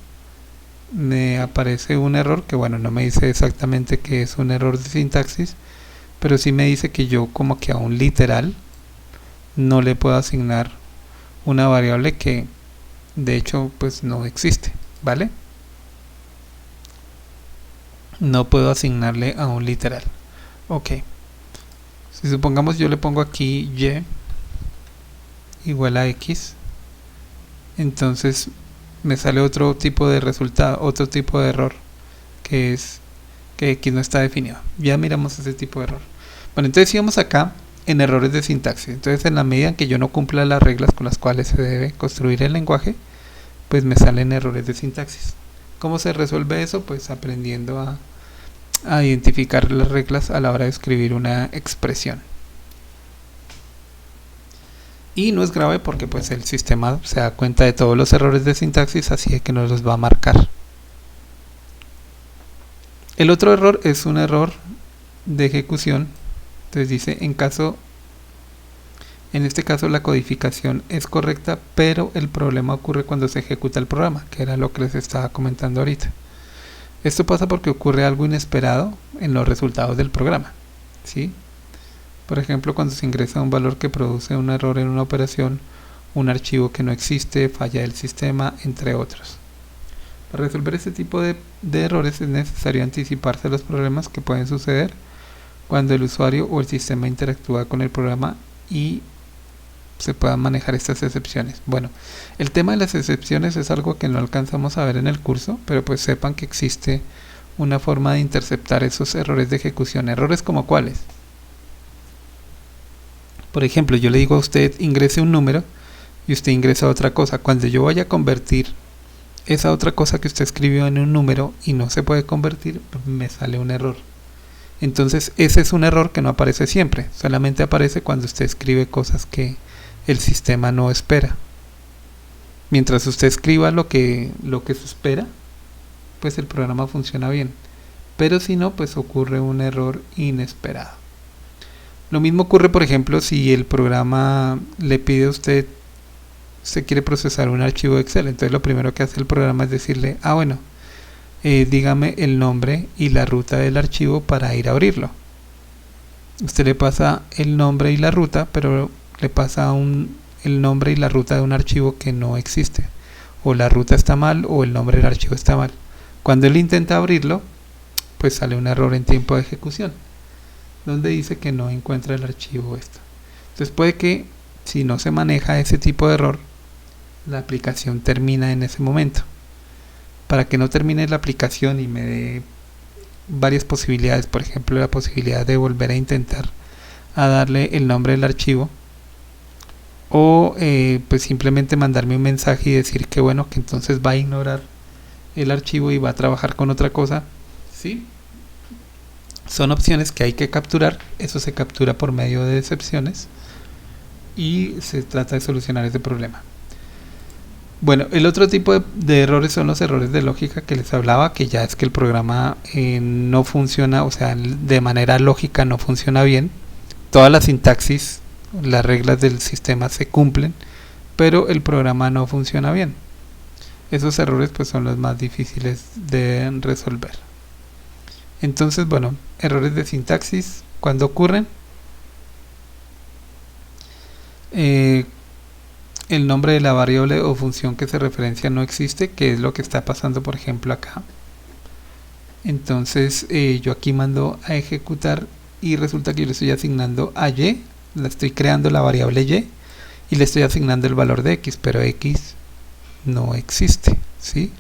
me aparece un error que, bueno, no me dice exactamente que es un error de sintaxis, pero sí me dice que yo como que a un literal no le puedo asignar una variable que de hecho pues no existe, ¿vale? No puedo asignarle a un literal. Ok, si supongamos yo le pongo aquí y igual a x, entonces me sale otro tipo de resultado, otro tipo de error, que es que x no está definido. Ya miramos ese tipo de error. Bueno, entonces íbamos acá en errores de sintaxis. Entonces, en la medida en que yo no cumpla las reglas con las cuales se debe construir el lenguaje, pues me salen errores de sintaxis. ¿Cómo se resuelve eso? Pues aprendiendo a identificar las reglas a la hora de escribir una expresión. Y no es grave porque pues el sistema se da cuenta de todos los errores de sintaxis, así que nos los va a marcar. El otro error es un error de ejecución. Entonces dice, en este caso la codificación es correcta, pero el problema ocurre cuando se ejecuta el programa, que era lo que les estaba comentando ahorita. Esto pasa porque ocurre algo inesperado en los resultados del programa. ¿sí? Por ejemplo, cuando se ingresa un valor que produce un error en una operación, un archivo que no existe, falla del sistema, entre otros. Para resolver este tipo de errores es necesario anticiparse a los problemas que pueden suceder cuando el usuario o el sistema interactúa con el programa y se puedan manejar estas excepciones. Bueno, el tema de las excepciones es algo que no alcanzamos a ver en el curso, pero pues sepan que existe una forma de interceptar esos errores de ejecución. ¿Errores como cuáles? Por ejemplo, yo le digo a usted ingrese un número y usted ingresa otra cosa. Cuando yo vaya a convertir esa otra cosa que usted escribió en un número y no se puede convertir, me sale un error. Entonces ese es un error que no aparece siempre, solamente aparece cuando usted escribe cosas que el sistema no espera. Mientras usted escriba lo que se espera, pues el programa funciona bien. Pero si no, pues ocurre un error inesperado. Lo mismo ocurre, por ejemplo, si el programa le pide a usted quiere procesar un archivo de Excel. Entonces lo primero que hace el programa es decirle, bueno, dígame el nombre y la ruta del archivo para ir a abrirlo. Usted le pasa el nombre y la ruta, pero le pasa el nombre y la ruta de un archivo que no existe. O la ruta está mal o el nombre del archivo está mal. Cuando él intenta abrirlo, pues sale un error en tiempo de ejecución, donde dice que no encuentra el archivo esto. Entonces puede que si no se maneja ese tipo de error, la aplicación termina en ese momento. Para que no termine la aplicación y me dé varias posibilidades, por ejemplo la posibilidad de volver a intentar a darle el nombre del archivo, o pues simplemente mandarme un mensaje y decir que bueno, que entonces va a ignorar el archivo y va a trabajar con otra cosa, ¿sí? Son opciones que hay que capturar. Eso se captura por medio de excepciones y se trata de solucionar ese problema. Bueno, el otro tipo de errores son los errores de lógica que les hablaba, que ya es que el programa no funciona, o sea, de manera lógica no funciona bien. Toda la sintaxis, las reglas del sistema se cumplen, pero el programa no funciona bien. Esos errores pues son los más difíciles de resolver. Entonces, bueno, errores de sintaxis, ¿cuándo ocurren? El nombre de la variable o función que se referencia no existe, que es lo que está pasando por ejemplo acá. Entonces yo aquí mando a ejecutar y resulta que yo le estoy asignando a y, le estoy creando la variable y le estoy asignando el valor de x, pero x no existe, ¿sí?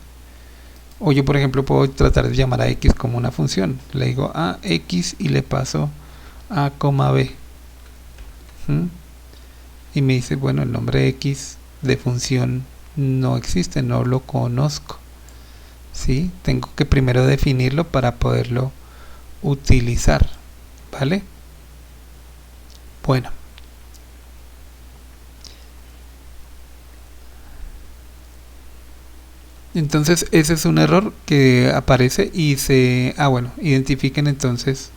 O yo por ejemplo puedo tratar de llamar a x como una función, le digo a x y le paso a, b. Y me dice, bueno, el nombre x de función no existe, no lo conozco, ¿sí? Tengo que primero definirlo para poderlo utilizar, ¿vale? Bueno, entonces ese es un error que aparece y identifiquen entonces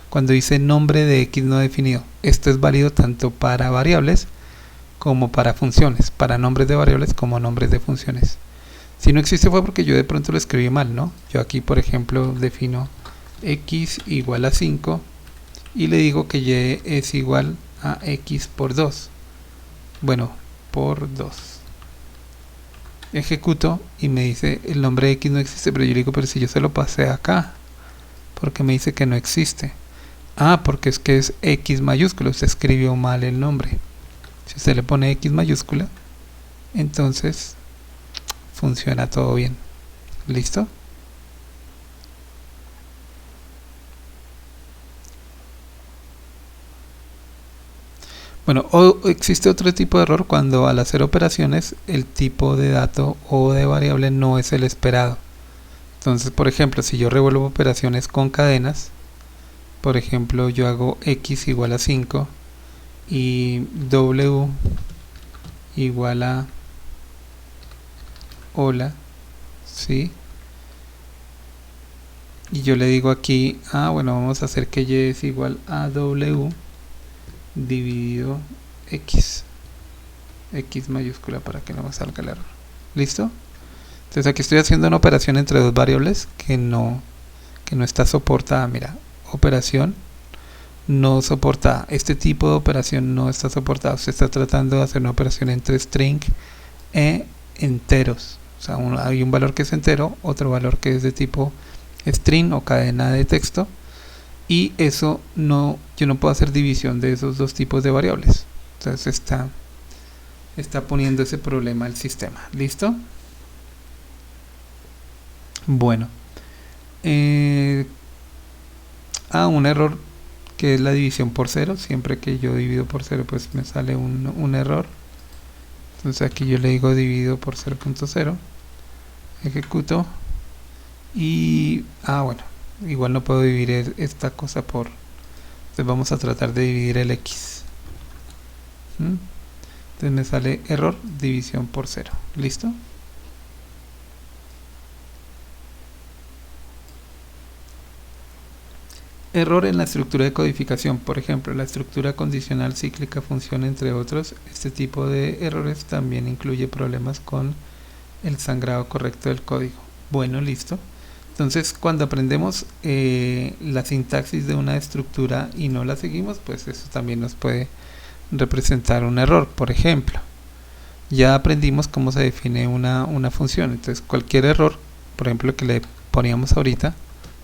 cuando dice nombre de x no definido. Esto es válido tanto para variables como para funciones, para nombres de variables como nombres de funciones. Si no existe fue porque yo de pronto lo escribí mal, ¿no? Yo aquí por ejemplo defino x igual a 5 y le digo que y es igual a x por 2. Bueno, por 2. Ejecuto y me dice el nombre de x no existe, pero yo le digo, pero si yo se lo pasé acá, porque me dice que no existe. Porque es que es x mayúscula, usted escribió mal el nombre. Si usted le pone x mayúscula, entonces funciona todo bien. ¿Listo? Bueno, existe otro tipo de error cuando al hacer operaciones el tipo de dato o de variable no es el esperado. Entonces, por ejemplo, si yo revuelvo operaciones con cadenas, por ejemplo, yo hago x igual a 5 y w igual a hola, ¿sí? Y yo le digo aquí, bueno, vamos a hacer que y es igual a w dividido x mayúscula para que no me salga el error. ¿Listo? Entonces aquí estoy haciendo una operación entre dos variables que no está soportada. Mira, operación no soporta este tipo de operación, no está soportado. Usted está tratando de hacer una operación entre string e enteros. O sea, hay un valor que es entero, otro valor que es de tipo string o cadena de texto, y eso no, yo no puedo hacer división de esos dos tipos de variables. Entonces está poniendo ese problema al sistema. ¿Listo? Bueno, un error que es la división por cero. Siempre que yo divido por cero, pues me sale un error. Entonces aquí yo le digo divido por 0.0, ejecuto y bueno, igual no puedo dividir esta cosa por, entonces vamos a tratar de dividir el x. Entonces me sale error, división por 0. ¿Listo? Error en la estructura de codificación, por ejemplo, la estructura condicional, cíclica, función, entre otros. Este tipo de errores también incluye problemas con el sangrado correcto del código. Bueno, listo. Entonces, cuando aprendemos la sintaxis de una estructura y no la seguimos, pues eso también nos puede representar un error. Por ejemplo, ya aprendimos cómo se define una función. Entonces, cualquier error, por ejemplo, que le poníamos ahorita,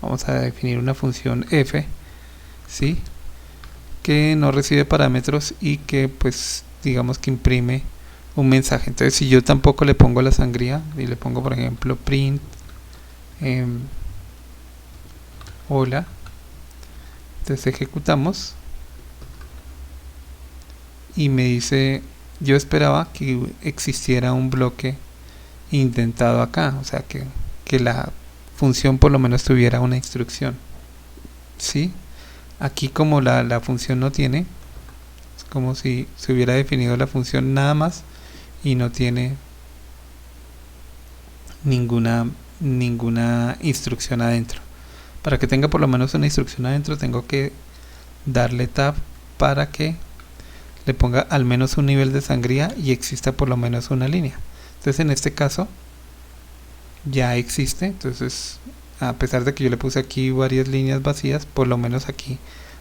vamos a definir una función f, ¿sí?, que no recibe parámetros y que, pues, digamos que imprime un mensaje. Entonces, si yo tampoco le pongo la sangría y le pongo, por ejemplo, print hola, entonces ejecutamos y me dice, yo esperaba que existiera un bloque indentado acá, o sea que la función por lo menos tuviera una instrucción, ¿sí? Aquí, como la función no tiene, es como si se hubiera definido la función nada más y no tiene ninguna instrucción adentro. Para que tenga por lo menos una instrucción adentro, tengo que darle tab para que le ponga al menos un nivel de sangría y exista por lo menos una línea. Entonces, en este caso ya existe. Entonces, a pesar de que yo le puse aquí varias líneas vacías, por lo menos aquí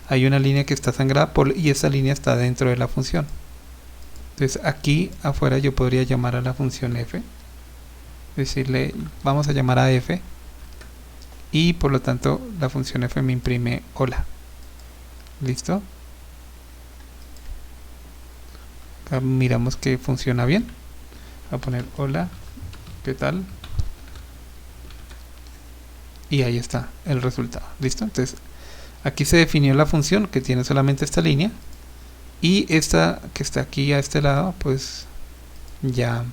hay una línea que está sangrada y esa línea está dentro de la función. Entonces, aquí afuera yo podría llamar a la función f, decirle vamos a llamar a f, y por lo tanto la función f me imprime hola. ¿Listo? Acá miramos que funciona bien. Voy a poner hola, ¿qué tal? Y ahí está el resultado. ¿Listo? Entonces aquí se definió la función que tiene solamente esta línea, y esta que está aquí a este lado, pues ya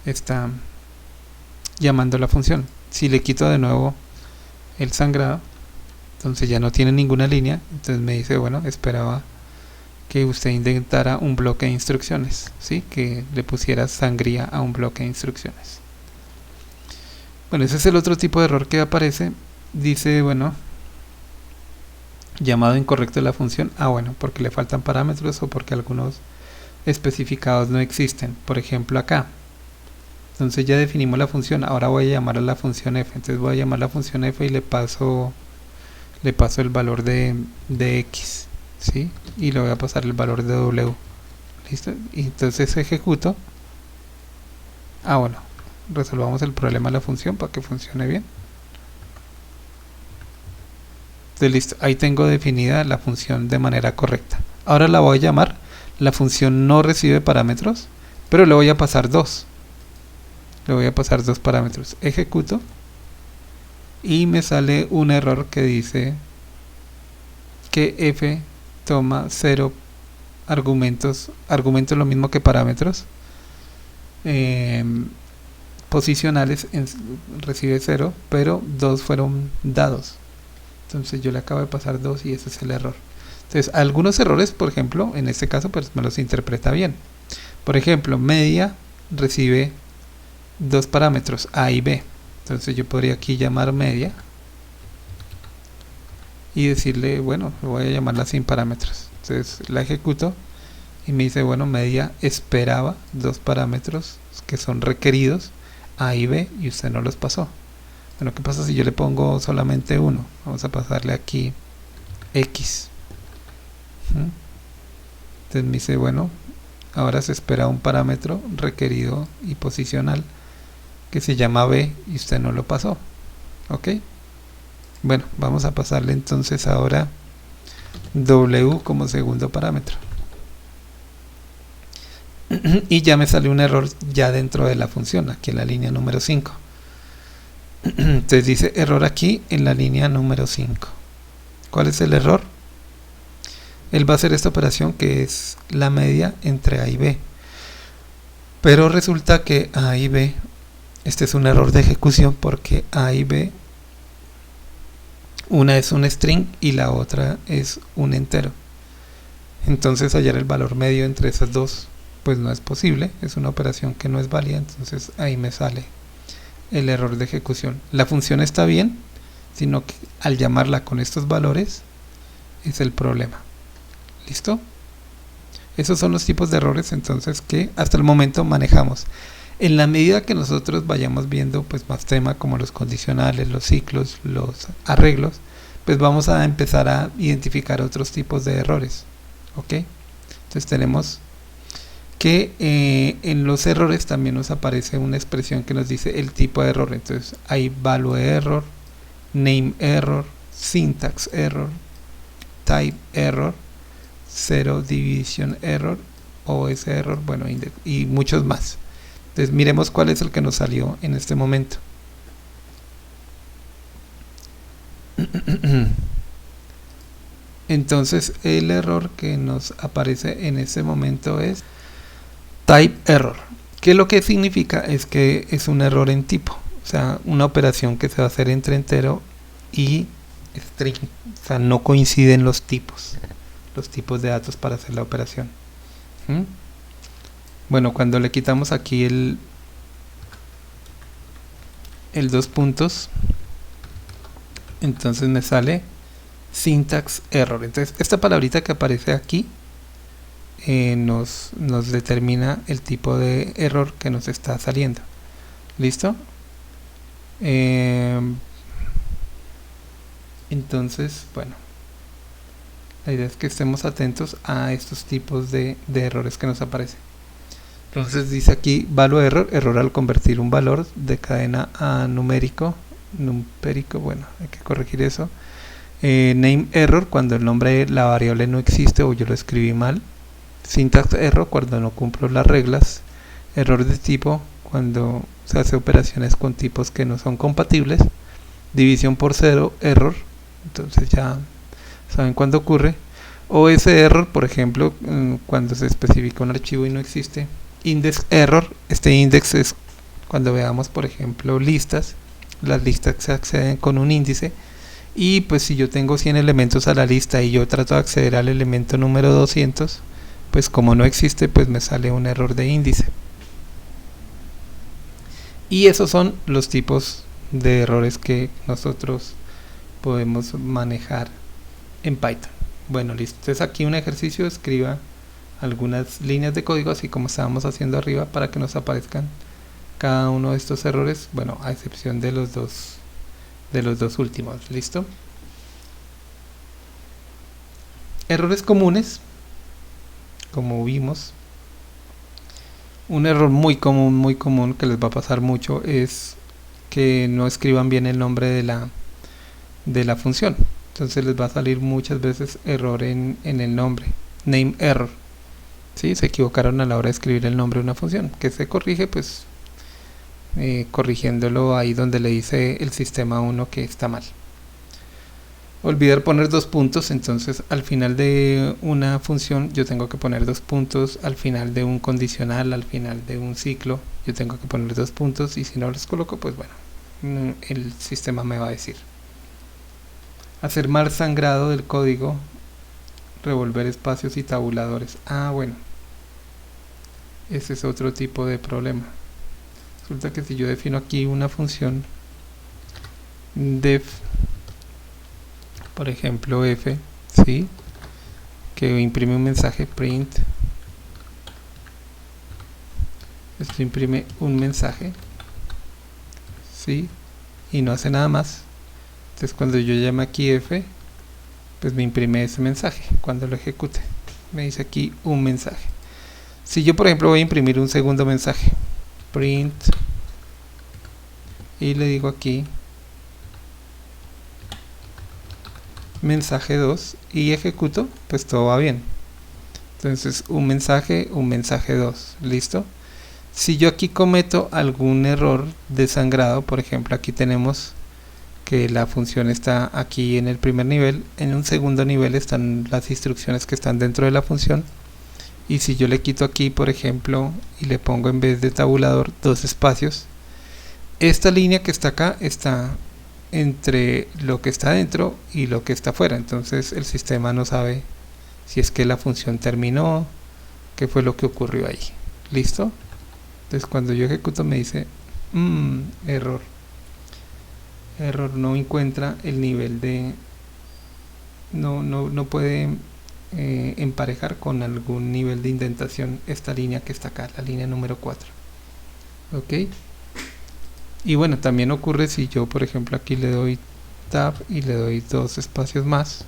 está llamando la función. Si le quito de nuevo el sangrado, entonces ya no tiene ninguna línea. Entonces me dice, bueno, esperaba que usted indentara un bloque de instrucciones, ¿sí?, que le pusiera sangría a un bloque de instrucciones. Bueno, ese es el otro tipo de error que aparece. Dice, bueno, llamado incorrecto de la función. Bueno, porque le faltan parámetros o porque algunos especificados no existen. Por ejemplo, acá. Entonces ya definimos la función. Ahora voy a llamar a la función f. Entonces voy a llamar la función f y le paso el valor de x, ¿sí? Y le voy a pasar el valor de w. ¿Listo? Y entonces ejecuto. Bueno, resolvamos el problema de la función para que funcione bien. Entonces, listo, ahí tengo definida la función de manera correcta. Ahora la voy a llamar. La función no recibe parámetros, pero le voy a pasar dos. Le voy a pasar dos parámetros. Ejecuto y me sale un error que dice que f toma 0 argumentos lo mismo que parámetros posicionales, recibe 0, pero 2 fueron dados. Entonces yo le acabo de pasar 2 y ese es el error. Entonces, algunos errores, por ejemplo, en este caso, pues me los interpreta bien. Por ejemplo, media recibe dos parámetros, a y b. Entonces yo podría aquí llamar media y decirle, bueno, voy a llamarla sin parámetros. Entonces la ejecuto y me dice, bueno, media esperaba dos parámetros que son requeridos, a y b, y usted no los pasó. Bueno, ¿qué pasa si yo le pongo solamente uno? Vamos a pasarle aquí x. Entonces me dice, bueno, ahora se espera un parámetro requerido y posicional que se llama B y usted no lo pasó. Ok, bueno, vamos a pasarle entonces ahora W como segundo parámetro. Y ya me salió un error ya dentro de la función, aquí en la línea número 5. Entonces dice error aquí en la línea número 5. ¿Cuál es el error? Él va a hacer esta operación que es la media entre A y B. Pero resulta que A y B, este es un error de ejecución porque A y B, una es un string y la otra es un entero. Entonces hallar el valor medio entre esas dos pues no es posible, es una operación que no es válida, entonces ahí me sale el error de ejecución. La función está bien, sino que al llamarla con estos valores es el problema. ¿Listo? Esos son los tipos de errores entonces que hasta el momento manejamos. En la medida que nosotros vayamos viendo pues más temas como los condicionales, los ciclos, los arreglos, pues vamos a empezar a identificar otros tipos de errores. ¿Ok? Entonces tenemos que en los errores también nos aparece una expresión que nos dice el tipo de error. Entonces hay value error, name error, syntax error, type error, zero division error, OS error, bueno, y muchos más. Entonces miremos cuál es el que nos salió en este momento. Entonces el error que nos aparece en este momento es type error, que lo que significa es que es un error en tipo, o sea, una operación que se va a hacer entre entero y string, o sea, no coinciden los tipos de datos para hacer la operación. Bueno, cuando le quitamos aquí el dos puntos, entonces me sale syntax error. Entonces esta palabrita que aparece aquí nos determina el tipo de error que nos está saliendo. ¿Listo? Entonces, bueno, la idea es que estemos atentos a estos tipos de errores que nos aparecen. Entonces dice aquí value error, error al convertir un valor de cadena a numérico, bueno, hay que corregir eso. Name error, cuando el nombre de la variable no existe o yo lo escribí mal. Syntax error, cuando no cumplo las reglas. Error de tipo, cuando se hace operaciones con tipos que no son compatibles. División por cero, error, entonces ya saben cuándo ocurre. OS error, por ejemplo, cuando se especifica un archivo y no existe. Index error, este index es cuando veamos, por ejemplo, listas. Las listas se acceden con un índice. Y pues si yo tengo 100 elementos a la lista y yo trato de acceder al elemento número 200, pues como no existe, pues me sale un error de índice. Y esos son los tipos de errores que nosotros podemos manejar en Python. Bueno, listo. Entonces aquí un ejercicio, escriba algunas líneas de código, así como estábamos haciendo arriba, para que nos aparezcan cada uno de estos errores, bueno, a excepción de los dos últimos. ¿Listo? Errores comunes, como vimos, un error muy común que les va a pasar mucho es que no escriban bien el nombre de la función. Entonces les va a salir muchas veces error en el nombre, name error. ¿Sí? Se equivocaron a la hora de escribir el nombre de una función, que se corrige pues corrigiéndolo ahí donde le dice el sistema 1 que está mal. Olvidar poner dos puntos, entonces al final de una función yo tengo que poner dos puntos, al final de un condicional, al final de un ciclo yo tengo que poner dos puntos, y si no los coloco, pues bueno, el sistema me va a decir. Hacer mal sangrado del código, revolver espacios y tabuladores. Bueno, ese es otro tipo de problema. Resulta que si yo defino aquí una función def, por ejemplo f, ¿sí?, que imprime un mensaje print, esto imprime un mensaje, ¿sí?, y no hace nada más. Entonces cuando yo llame aquí f, pues me imprime ese mensaje cuando lo ejecute. Me dice aquí un mensaje. Si yo por ejemplo voy a imprimir un segundo mensaje, print, y le digo aquí mensaje 2 y ejecuto, pues todo va bien. Entonces un mensaje 2, listo. Si yo aquí cometo algún error de sangrado, por ejemplo aquí tenemos que la función está aquí en el primer nivel, en un segundo nivel están las instrucciones que están dentro de la función, y si yo le quito aquí por ejemplo y le pongo en vez de tabulador 2 espacios, esta línea que está acá está entre lo que está dentro y lo que está afuera, entonces el sistema no sabe si es que la función terminó, qué fue lo que ocurrió ahí. ¿Listo? Entonces cuando yo ejecuto me dice error, no encuentra el nivel de, no puede emparejar con algún nivel de indentación esta línea que está acá, la línea número 4. Ok, y bueno, también ocurre si yo por ejemplo aquí le doy tab y le doy 2 espacios más,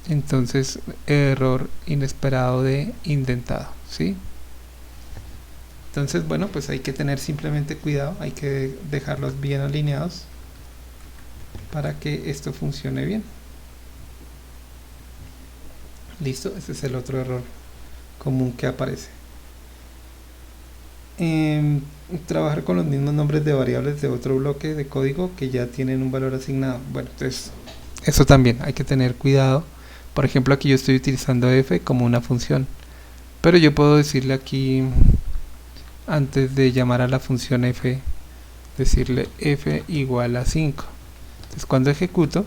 entonces error inesperado de indentado, ¿sí? Entonces bueno, pues hay que tener simplemente cuidado, hay que dejarlos bien alineados para que esto funcione bien. Listo, ese es el otro error común que aparece. Trabajar con los mismos nombres de variables de otro bloque de código que ya tienen un valor asignado. Bueno, entonces eso también hay que tener cuidado. Por ejemplo, aquí yo estoy utilizando f como una función, pero yo puedo decirle aquí, antes de llamar a la función f, decirle f igual a 5. Entonces cuando ejecuto,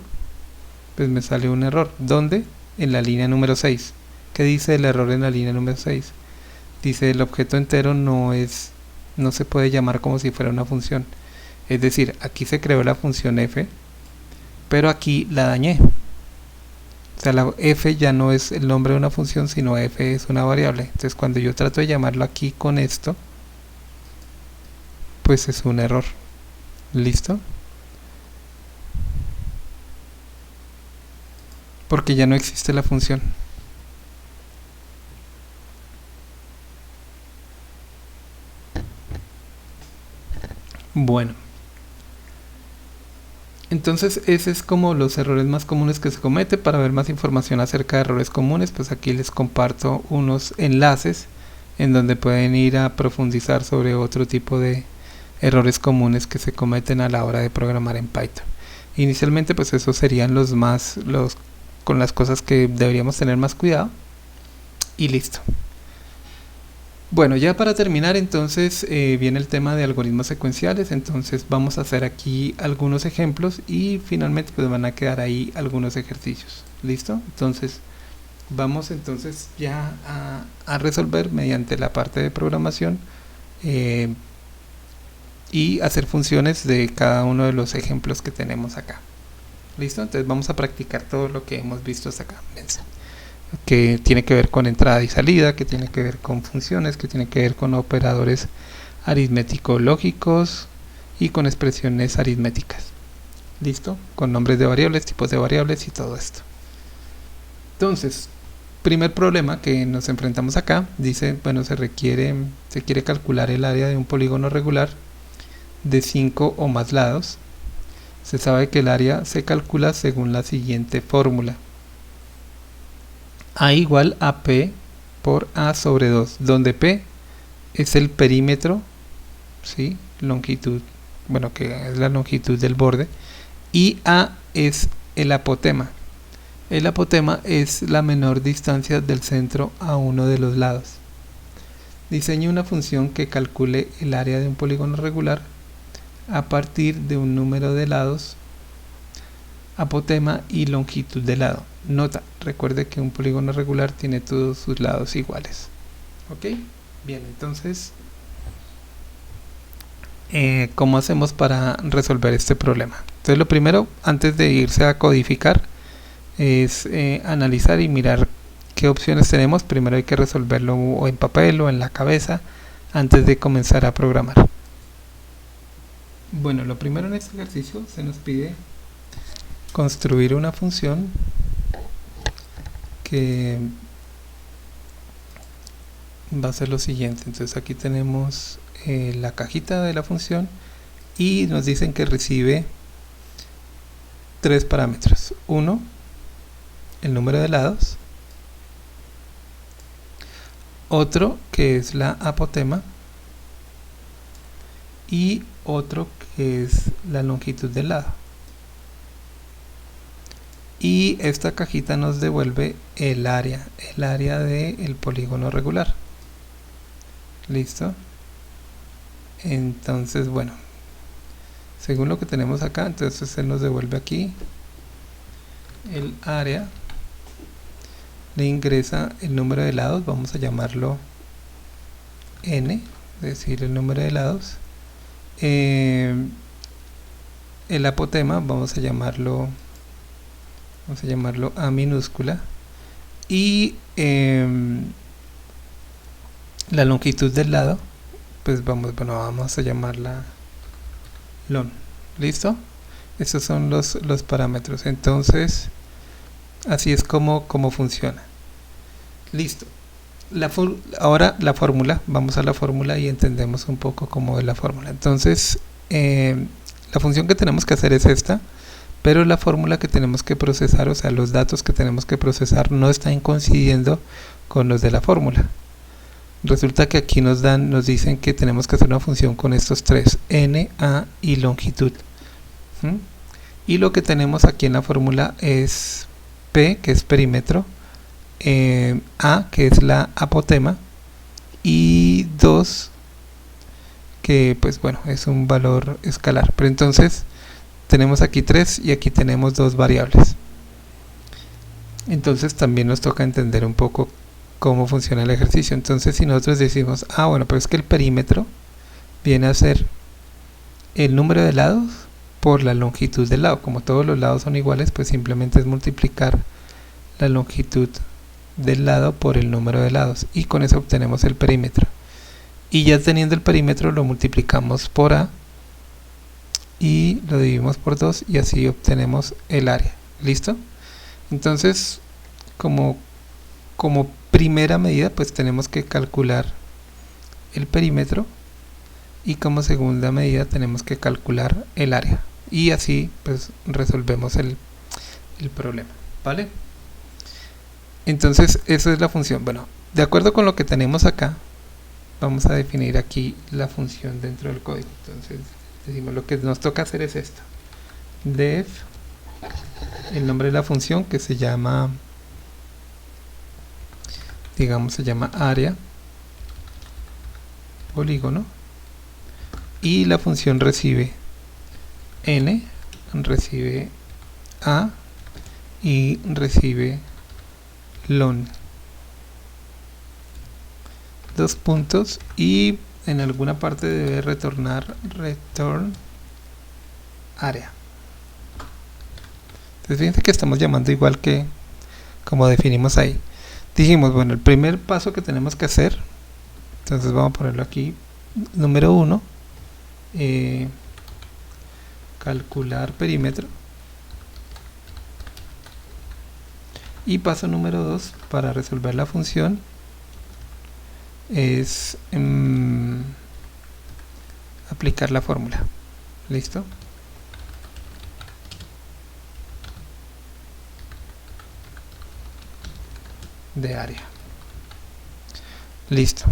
pues me sale un error. ¿Dónde? En la línea número 6. ¿Qué dice el error en la línea número 6? Dice el objeto entero no se puede llamar como si fuera una función. Es decir, aquí se creó la función f, pero aquí la dañé. O sea, la f ya no es el nombre de una función, sino f es una variable. Entonces cuando yo trato de llamarlo aquí con esto, pues es un error. ¿Listo? Porque ya no existe la función. Bueno, entonces ese es como los errores más comunes que se comete. Para ver más información acerca de errores comunes, pues aquí les comparto unos enlaces en donde pueden ir a profundizar sobre otro tipo de errores comunes que se cometen a la hora de programar en Python. Inicialmente pues esos serían los con las cosas que deberíamos tener más cuidado, y listo. Bueno, ya para terminar entonces viene el tema de algoritmos secuenciales. Entonces vamos a hacer aquí algunos ejemplos y finalmente pues van a quedar ahí algunos ejercicios. ¿Listo? Entonces vamos entonces ya a resolver mediante la parte de programación y hacer funciones de cada uno de los ejemplos que tenemos acá. ¿Listo? Entonces vamos a practicar todo lo que hemos visto hasta acá, que tiene que ver con entrada y salida, que tiene que ver con funciones, que tiene que ver con operadores aritméticos lógicos y con expresiones aritméticas. ¿Listo? Con nombres de variables, tipos de variables y todo esto. Entonces, primer problema que nos enfrentamos acá, dice, bueno, se quiere calcular el área de un polígono regular de 5 o más lados. Se sabe que el área se calcula según la siguiente fórmula: A igual a P por A sobre 2, donde P es el perímetro, ¿sí? Longitud, bueno, que es la longitud del borde, y A es el apotema. El apotema es la menor distancia del centro a uno de los lados. Diseñe una función que calcule el área de un polígono regular a partir de un número de lados, apotema y longitud de lado. Nota, recuerde que un polígono regular tiene todos sus lados iguales. ¿Ok? Bien, entonces, ¿cómo hacemos para resolver este problema? Entonces lo primero, antes de irse a codificar, es analizar y mirar qué opciones tenemos. Primero hay que resolverlo o en papel o en la cabeza antes de comenzar a programar. Bueno, lo primero en este ejercicio se nos pide construir una función que va a ser lo siguiente. Entonces aquí tenemos la cajita de la función y nos dicen que recibe tres parámetros. Uno, el número de lados. Otro, que es la apotema. Y otro, que es la longitud del lado. Y esta cajita nos devuelve el área del polígono regular. Listo. Entonces, bueno, según lo que tenemos acá, entonces él nos devuelve aquí el área, le ingresa el número de lados, vamos a llamarlo n, es decir, el número de lados. El apotema vamos a llamarlo A minúscula, y la longitud del lado pues vamos a llamarla lon. ¿Listo? Estos son los parámetros. Entonces así es como funciona. Listo. Ahora la fórmula, vamos a la fórmula y entendemos un poco cómo es la fórmula. Entonces la función que tenemos que hacer es esta, pero la fórmula que tenemos que procesar, o sea, los datos que tenemos que procesar no están coincidiendo con los de la fórmula. Resulta que aquí nos dicen que tenemos que hacer una función con estos tres, n, a y longitud. Y lo que tenemos aquí en la fórmula es p, que es perímetro, a, que es la apotema, y 2, que pues bueno, es un valor escalar. Pero entonces tenemos aquí 3 y aquí tenemos 2 variables. Entonces también nos toca entender un poco cómo funciona el ejercicio. Entonces si nosotros decimos, bueno, pero es que el perímetro viene a ser el número de lados por la longitud del lado. Como todos los lados son iguales, pues simplemente es multiplicar la longitud del lado por el número de lados, y con eso obtenemos el perímetro. Y ya teniendo el perímetro lo multiplicamos por a y lo dividimos por 2 y así obtenemos el área. ¿Listo? Entonces como primera medida pues tenemos que calcular el perímetro, y como segunda medida tenemos que calcular el área, y así pues resolvemos el problema. ¿Vale? Entonces esa es la función. Bueno, de acuerdo con lo que tenemos acá, vamos a definir aquí la función dentro del código. Entonces decimos, lo que nos toca hacer es esto: def, el nombre de la función, que se llama, digamos, se llama área polígono, y la función recibe n, recibe a y recibe lon. 2 puntos, y en alguna parte debe retornar return área. Entonces fíjense que estamos llamando igual que como definimos ahí. Dijimos, bueno, el primer paso que tenemos que hacer, entonces vamos a ponerlo aquí, número 1, calcular perímetro. Y paso número 2 para resolver la función es aplicar la fórmula. ¿Listo? De área. Listo.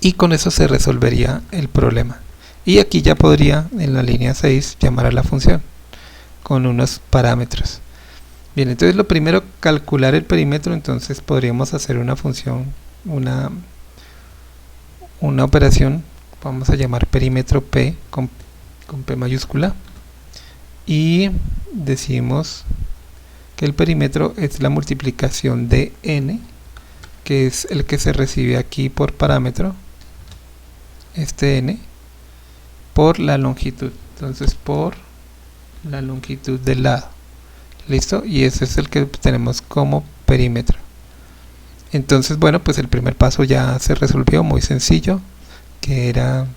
Y con eso se resolvería el problema. Y aquí ya podría, en la línea 6, llamar a la función con unos parámetros. Bien, entonces lo primero, calcular el perímetro. Entonces podríamos hacer una función, una operación, vamos a llamar perímetro P con P mayúscula, y decimos que el perímetro es la multiplicación de n, que es el que se recibe aquí por parámetro, este n, por la longitud. Entonces por la longitud del lado. ¿Listo? Y ese es el que tenemos como perímetro. Entonces, bueno, pues el primer paso ya se resolvió, muy sencillo, que era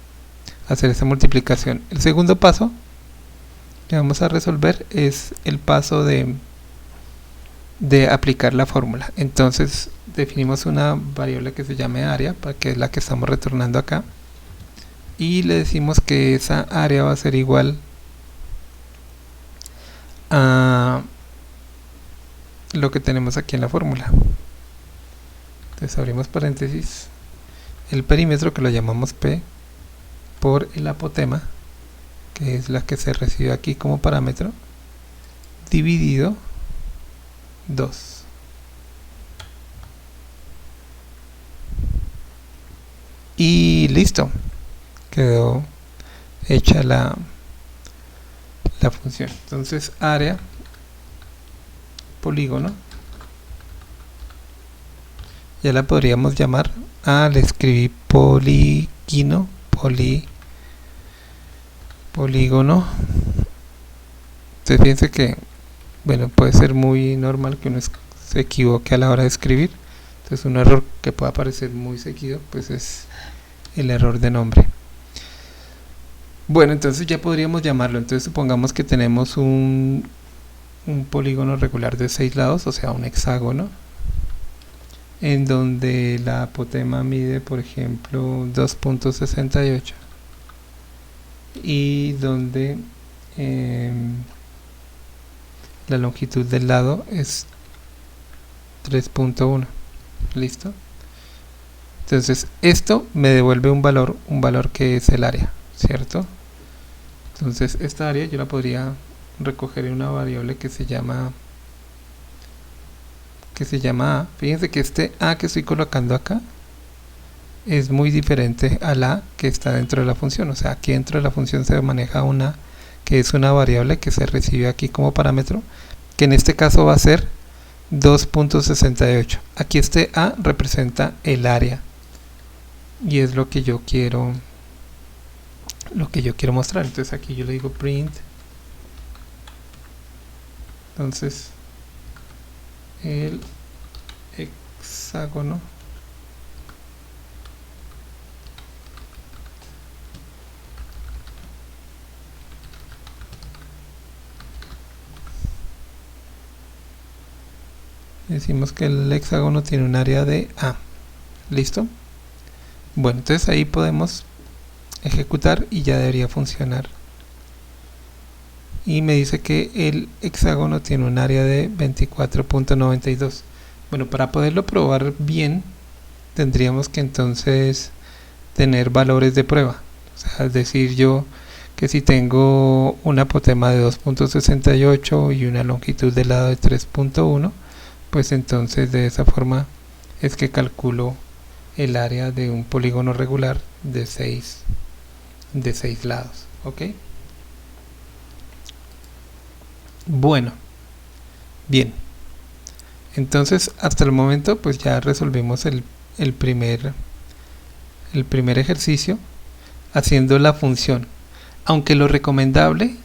hacer esa multiplicación. El segundo paso que vamos a resolver es el paso de aplicar la fórmula. Entonces definimos una variable que se llame área, que es la que estamos retornando acá, y le decimos que esa área va a ser igual a lo que tenemos aquí en la fórmula. Entonces abrimos paréntesis, el perímetro, que lo llamamos P, por el apotema, que es la que se recibe aquí como parámetro, dividido 2. Y listo, quedó hecha la función. Entonces área polígono ya la podríamos llamar, le escribí polígono. Entonces fíjense que, bueno, puede ser muy normal que uno se equivoque a la hora de escribir. Entonces un error que puede aparecer muy seguido, pues es el error de nombre. Bueno, entonces ya podríamos llamarlo. Entonces supongamos que tenemos un polígono regular de 6 lados, o sea un hexágono, en donde la apotema mide, por ejemplo, 2.68 y donde la longitud del lado es 3.1. ¿Listo? Entonces esto me devuelve un valor que es el área, ¿cierto? Entonces esta área yo la podría recoger en una variable que se llama A. Fíjense que este A que estoy colocando acá es muy diferente al A que está dentro de la función. O sea, aquí dentro de la función se maneja una que es una variable que se recibe aquí como parámetro, que en este caso va a ser 2.68. Aquí este A representa el área y es lo que yo quiero mostrar. Entonces aquí yo le digo print, entonces el hexágono decimos que el hexágono tiene un área de A. ¿Listo? Bueno, entonces ahí podemos ejecutar y ya debería funcionar. Y me dice que el hexágono tiene un área de 24.92. Bueno, para poderlo probar bien, tendríamos que entonces tener valores de prueba. O sea, es decir, yo que si tengo un apotema de 2.68 y una longitud de lado de 3.1, pues entonces de esa forma es que calculo el área de un polígono regular de 6 lados. ¿Ok? Bueno, bien, entonces hasta el momento pues ya resolvimos el primer ejercicio haciendo la función, aunque lo recomendable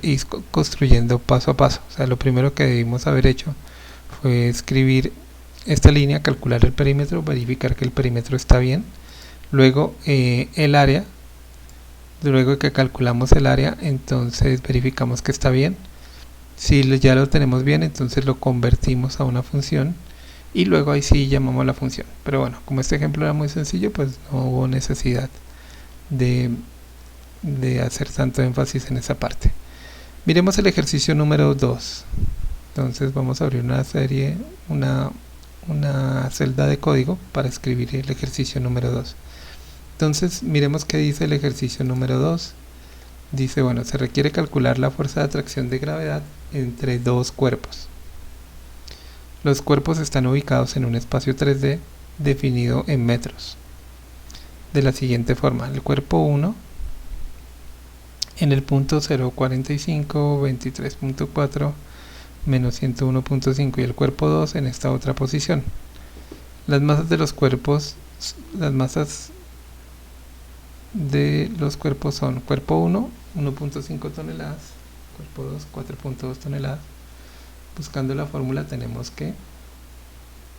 es construyendo paso a paso. O sea, lo primero que debimos haber hecho fue escribir esta línea, calcular el perímetro, verificar que el perímetro está bien, luego el área. Luego que calculamos el área, entonces verificamos que está bien. Si ya lo tenemos bien, entonces lo convertimos a una función y luego ahí sí llamamos la función. Pero bueno, como este ejemplo era muy sencillo, pues no hubo necesidad de hacer tanto énfasis en esa parte. Miremos el ejercicio número 2. Entonces vamos a abrir una celda de código para escribir el ejercicio número 2. Entonces miremos qué dice el ejercicio número 2. Dice, bueno, se requiere calcular la fuerza de atracción de gravedad entre dos cuerpos. Los cuerpos están ubicados en un espacio 3D definido en metros. De la siguiente forma, el cuerpo 1 en el punto 0.45, 23.4, menos 101.5 y el cuerpo 2 en esta otra posición. Las masas de los cuerpos son cuerpo 1, 1.5 toneladas, cuerpo 2, 4.2 toneladas. Buscando la fórmula tenemos que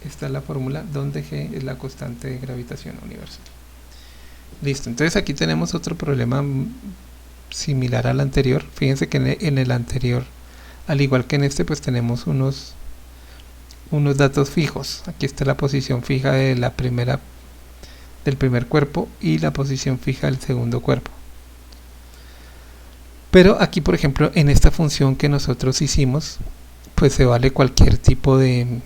esta es la fórmula donde G es la constante de gravitación universal. Listo, entonces aquí tenemos otro problema similar al anterior. Fíjense que en el anterior, al igual que en este, pues tenemos unos datos fijos. Aquí está la posición fija de del primer cuerpo y la posición fija del segundo cuerpo. Pero aquí, por ejemplo, en esta función que nosotros hicimos, pues se vale cualquier tipo de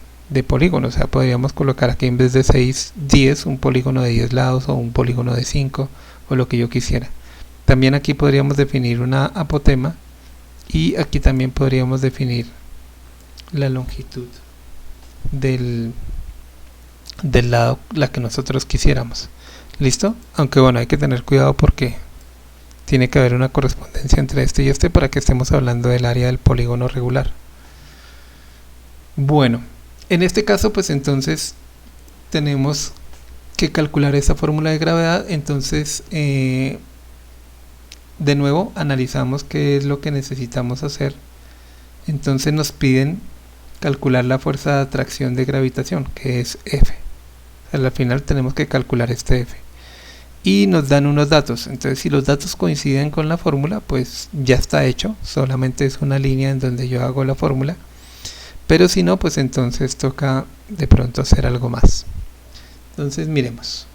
polígono. O sea, podríamos colocar aquí en vez de 6, 10, un polígono de 10 lados o un polígono de 5 o lo que yo quisiera. También aquí podríamos definir una apotema y aquí también podríamos definir la longitud del lado, la que nosotros quisiéramos. ¿Listo? Aunque bueno, hay que tener cuidado porque tiene que haber una correspondencia entre este y este para que estemos hablando del área del polígono regular. Bueno, en este caso pues entonces tenemos que calcular esa fórmula de gravedad. Entonces de nuevo analizamos qué es lo que necesitamos hacer. Entonces nos piden calcular la fuerza de atracción de gravitación, que es F. Al final tenemos que calcular este F y nos dan unos datos. Entonces si los datos coinciden con la fórmula, pues ya está hecho, solamente es una línea en donde yo hago la fórmula. Pero si no, pues entonces toca de pronto hacer algo más. Entonces miremos,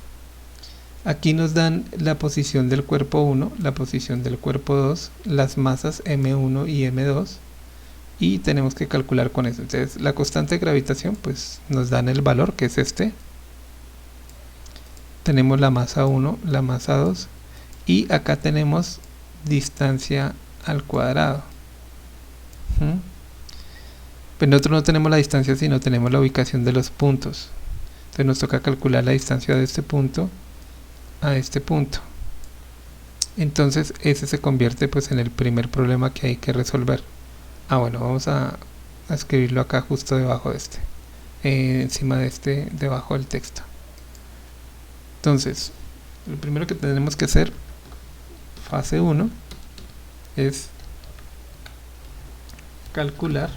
aquí nos dan la posición del cuerpo 1, la posición del cuerpo 2, las masas M1 y M2, y tenemos que calcular con eso. Entonces la constante de gravitación, pues nos dan el valor, que es este. Tenemos la masa 1, la masa 2, y acá tenemos distancia al cuadrado. Pero nosotros no tenemos la distancia, sino tenemos la ubicación de los puntos. Entonces nos toca calcular la distancia de este punto a este punto. Entonces ese se convierte pues en el primer problema que hay que resolver. Bueno, vamos a escribirlo acá justo debajo de este, encima de este, debajo del texto. Entonces, lo primero que tenemos que hacer, fase 1, es calcular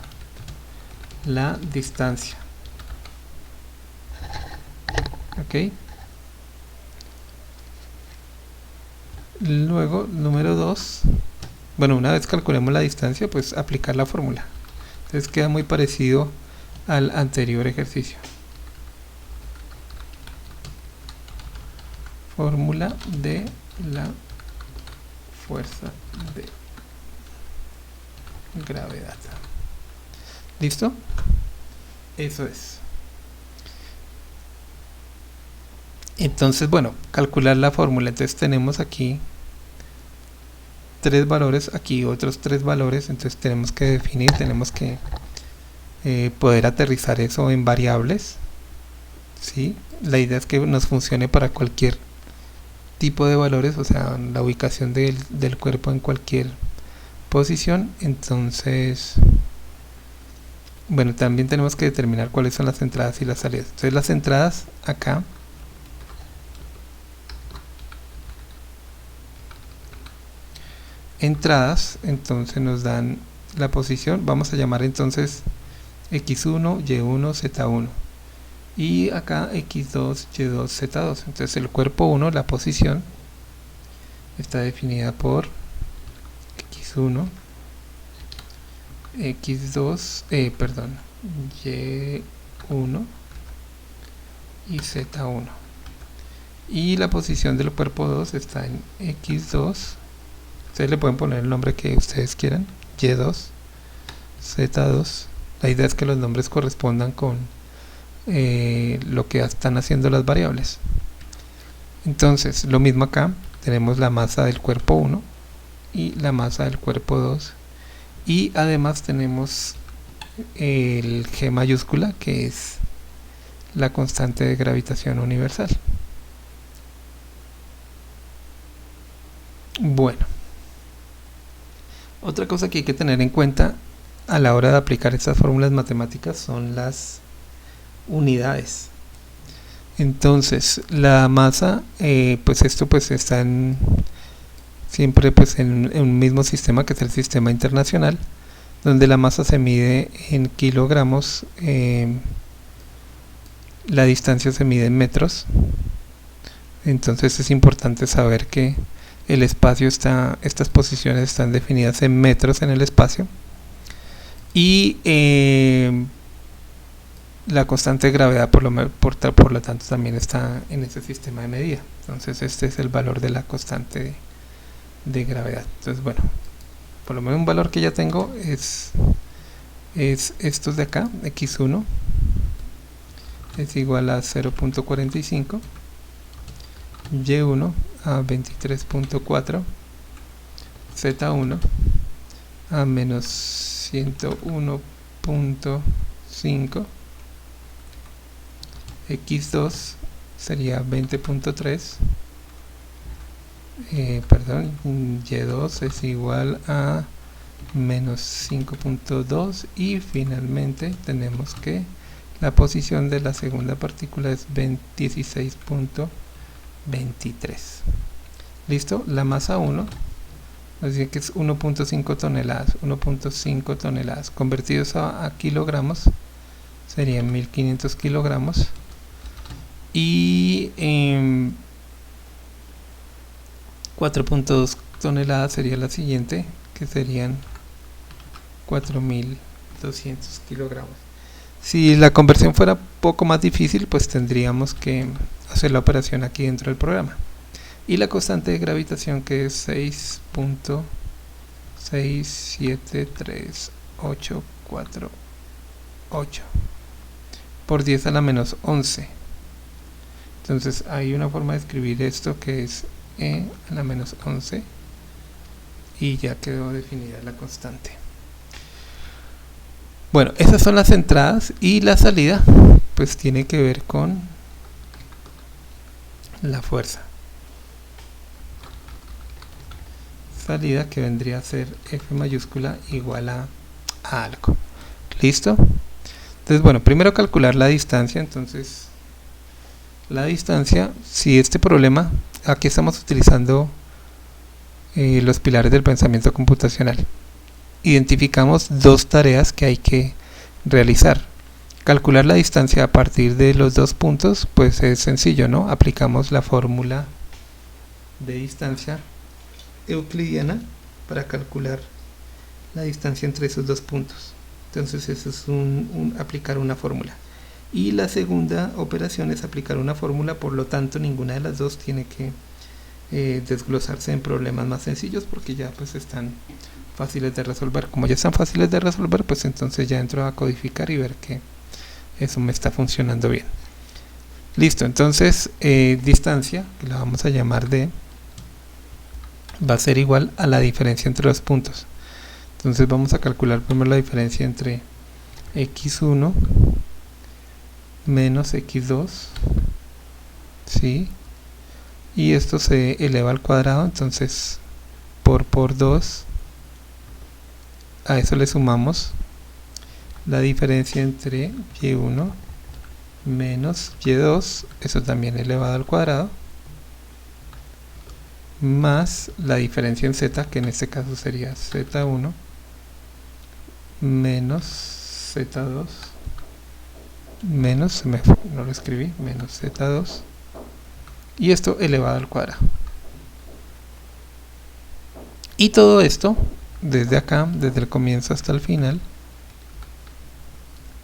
la distancia. Ok. Luego, número 2, bueno, una vez calculemos la distancia, pues aplicar la fórmula. Entonces queda muy parecido al anterior ejercicio. Fórmula de la fuerza de gravedad. ¿Listo? Eso es. Entonces, bueno, calcular la fórmula. Entonces tenemos aquí 3 valores, aquí otros 3 valores. Entonces tenemos que definir, tenemos que poder aterrizar eso en variables. ¿Sí? La idea es que nos funcione para cualquier tipo de valores, o sea, la ubicación del cuerpo en cualquier posición. Entonces, bueno, también tenemos que determinar cuáles son las entradas y las salidas. Entonces las entradas acá entonces nos dan la posición, vamos a llamar entonces x1, y1, z1, y acá x2, y2, z2. Entonces el cuerpo 1, la posición, está definida por x1, x2, y1 y z1, y la posición del cuerpo 2 está en x2. Ustedes le pueden poner el nombre que ustedes quieran, y2, z2. La idea es que los nombres correspondan con lo que están haciendo las variables. Entonces lo mismo acá, tenemos la masa del cuerpo 1 y la masa del cuerpo 2, y además tenemos el G mayúscula, que es la constante de gravitación universal. Bueno, otra cosa que hay que tener en cuenta a la hora de aplicar estas fórmulas matemáticas son las unidades. Entonces la masa, pues esto pues está siempre pues en un mismo sistema, que es el sistema internacional, donde la masa se mide en kilogramos, la distancia se mide en metros. Entonces es importante saber que el espacio está, estas posiciones están definidas en metros en el espacio, y la constante de gravedad por lo tanto también está en ese sistema de medida. Entonces este es el valor de la constante de gravedad. Entonces bueno, por lo menos un valor que ya tengo es estos de acá. X1 es igual a 0.45, Y1 a 23.4, Z1 a menos 101.5, X2 sería 20.3, perdón, Y2 es igual a menos 5.2, y finalmente tenemos que la posición de la segunda partícula es 16.23. Listo, la masa 1 nos dice que es 1.5 toneladas. 1.5 toneladas convertidos a kilogramos serían 1500 kilogramos, y 4.2 toneladas sería la siguiente, que serían 4200 kilogramos. Si la conversión fuera poco más difícil, pues tendríamos que hacer la operación aquí dentro del programa. Y la constante de gravitación, que es 6.67388 por 10 a la menos 11. Entonces hay una forma de escribir esto que es E a la menos 11, y ya quedó definida la constante. Bueno, esas son las entradas, y la salida pues tiene que ver con la fuerza. Salida que vendría a ser F mayúscula igual a algo. ¿Listo? Entonces bueno, primero calcular la distancia. Entonces la distancia, si este problema, aquí estamos utilizando los pilares del pensamiento computacional. Identificamos dos tareas que hay que realizar. Calcular la distancia a partir de los dos puntos, pues es sencillo, ¿no? Aplicamos la fórmula de distancia euclidiana para calcular la distancia entre esos dos puntos. Entonces eso es aplicar una fórmula. Y la segunda operación es aplicar una fórmula, por lo tanto ninguna de las dos tiene que desglosarse en problemas más sencillos, porque ya pues están fáciles de resolver. Como ya están fáciles de resolver, pues entonces ya entro a codificar y ver que eso me está funcionando bien. Listo, entonces distancia, que la vamos a llamar D, va a ser igual a la diferencia entre los puntos. Entonces vamos a calcular primero la diferencia entre x1 menos x2, ¿sí? Y esto se eleva al cuadrado, entonces por 2, a eso le sumamos la diferencia entre y1 menos y2, eso también elevado al cuadrado, más la diferencia en z, que en este caso sería z1 menos z2 menos, no lo escribí, menos z2, y esto elevado al cuadrado. Y todo esto desde acá, desde el comienzo hasta el final,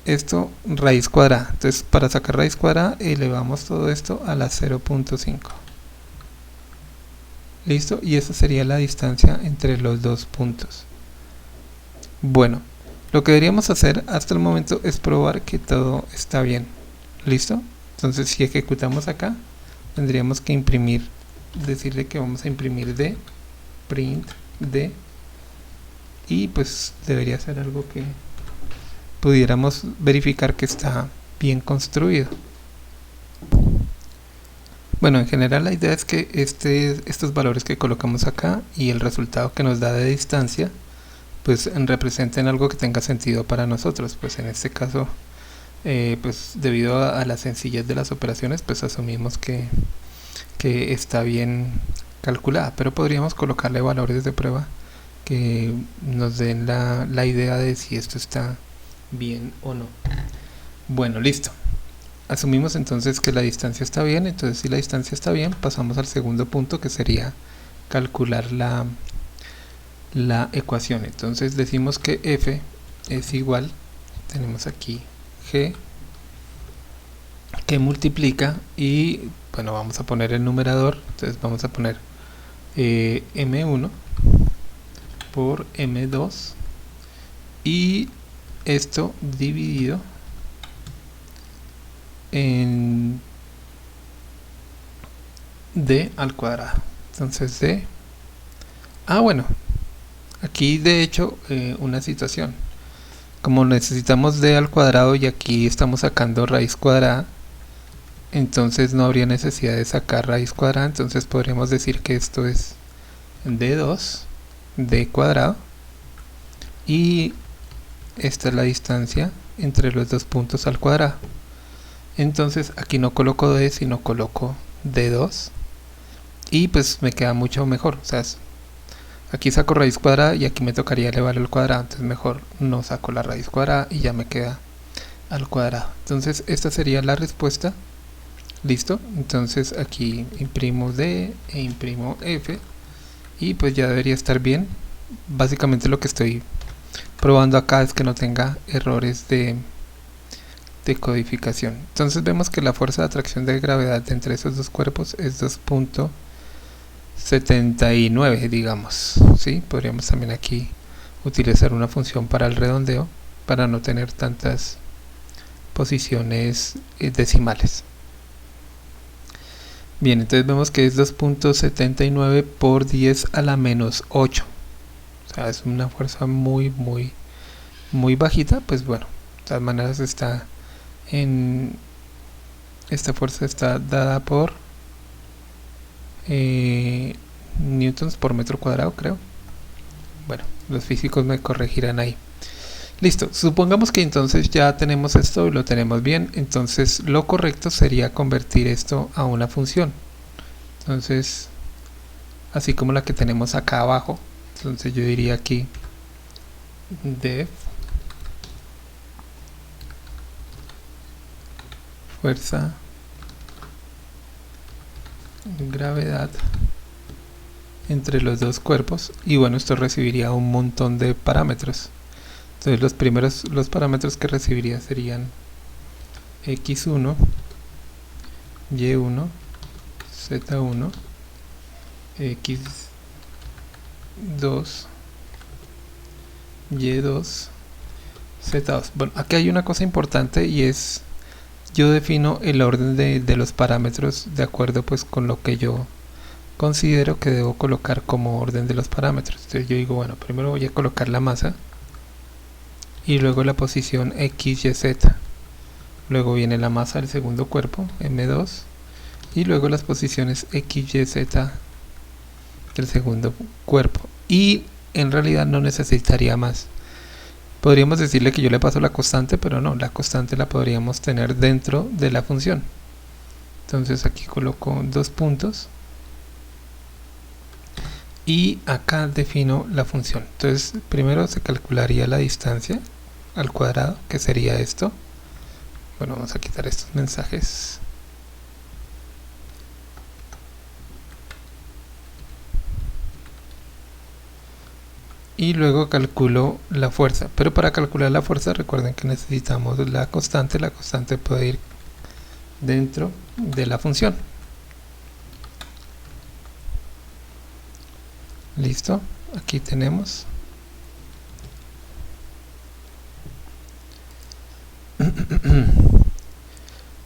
esto raíz cuadrada. Entonces para sacar raíz cuadrada elevamos todo esto a la 0.5. Listo, y esa sería la distancia entre los dos puntos. Bueno, lo que deberíamos hacer hasta el momento es probar que todo está bien. ¿Listo? Entonces si ejecutamos acá, tendríamos que imprimir, decirle que vamos a imprimir D, print D, y pues debería ser algo que pudiéramos verificar que está bien construido. Bueno, en general la idea es que estos valores que colocamos acá y el resultado que nos da de distancia pues representen algo que tenga sentido para nosotros. Pues en este caso pues debido a la sencillez de las operaciones, pues asumimos que está bien calculada, pero podríamos colocarle valores de prueba que nos den la idea de si esto está bien o no. Bueno, listo. Asumimos entonces que la distancia está bien. Entonces si la distancia está bien, pasamos al segundo punto, que sería calcular la ecuación. Entonces decimos que F es igual, tenemos aquí G que multiplica y bueno, vamos a poner el numerador, entonces vamos a poner M1 por M2 y esto dividido en D al cuadrado. Entonces D, bueno, aquí de hecho una situación, como necesitamos D al cuadrado y aquí estamos sacando raíz cuadrada, entonces no habría necesidad de sacar raíz cuadrada, entonces podríamos decir que esto es D2 D cuadrado y esta es la distancia entre los dos puntos al cuadrado. Entonces aquí no coloco D sino coloco D2 y pues me queda mucho mejor, o sea, aquí saco raíz cuadrada y aquí me tocaría elevar al cuadrado, entonces mejor no saco la raíz cuadrada y ya me queda al cuadrado. Entonces esta sería la respuesta. Listo, entonces aquí imprimo D e imprimo F y pues ya debería estar bien. Básicamente lo que estoy probando acá es que no tenga errores de codificación. Entonces vemos que la fuerza de atracción de gravedad entre esos dos cuerpos es 2.79, digamos, ¿sí? Podríamos también aquí utilizar una función para el redondeo para no tener tantas posiciones decimales. Bien, entonces vemos que es 2.79 por 10 a la menos 8. O sea, es una fuerza muy bajita. Pues bueno, de todas maneras esta fuerza está dada por newtons por metro cuadrado, creo. Bueno, los físicos me corregirán ahí. Listo, supongamos que entonces ya tenemos esto y lo tenemos bien, entonces lo correcto sería convertir esto a una función. Entonces, así como la que tenemos acá abajo, entonces yo diría aquí def fuerza de gravedad entre los dos cuerpos y bueno, esto recibiría un montón de parámetros. Entonces los parámetros que recibiría serían x1, y1, z1, x2, y2, z2. Bueno, aquí hay una cosa importante y es, yo defino el orden de los parámetros de acuerdo pues con lo que yo considero que debo colocar como orden de los parámetros. Entonces yo digo, bueno, primero voy a colocar la masa y luego la posición x, y, z. Luego viene la masa del segundo cuerpo, m2, y luego las posiciones x, y, z del segundo cuerpo. Y en realidad no necesitaría más. Podríamos decirle que yo le paso la constante, pero no, la constante la podríamos tener dentro de la función. Entonces aquí coloco dos puntos y acá defino la función. Entonces primero se calcularía la distancia al cuadrado, que sería esto. Bueno, vamos a quitar estos mensajes. Y luego calculo la fuerza, pero para calcular la fuerza recuerden que necesitamos la constante puede ir dentro de la función. Listo, aquí tenemos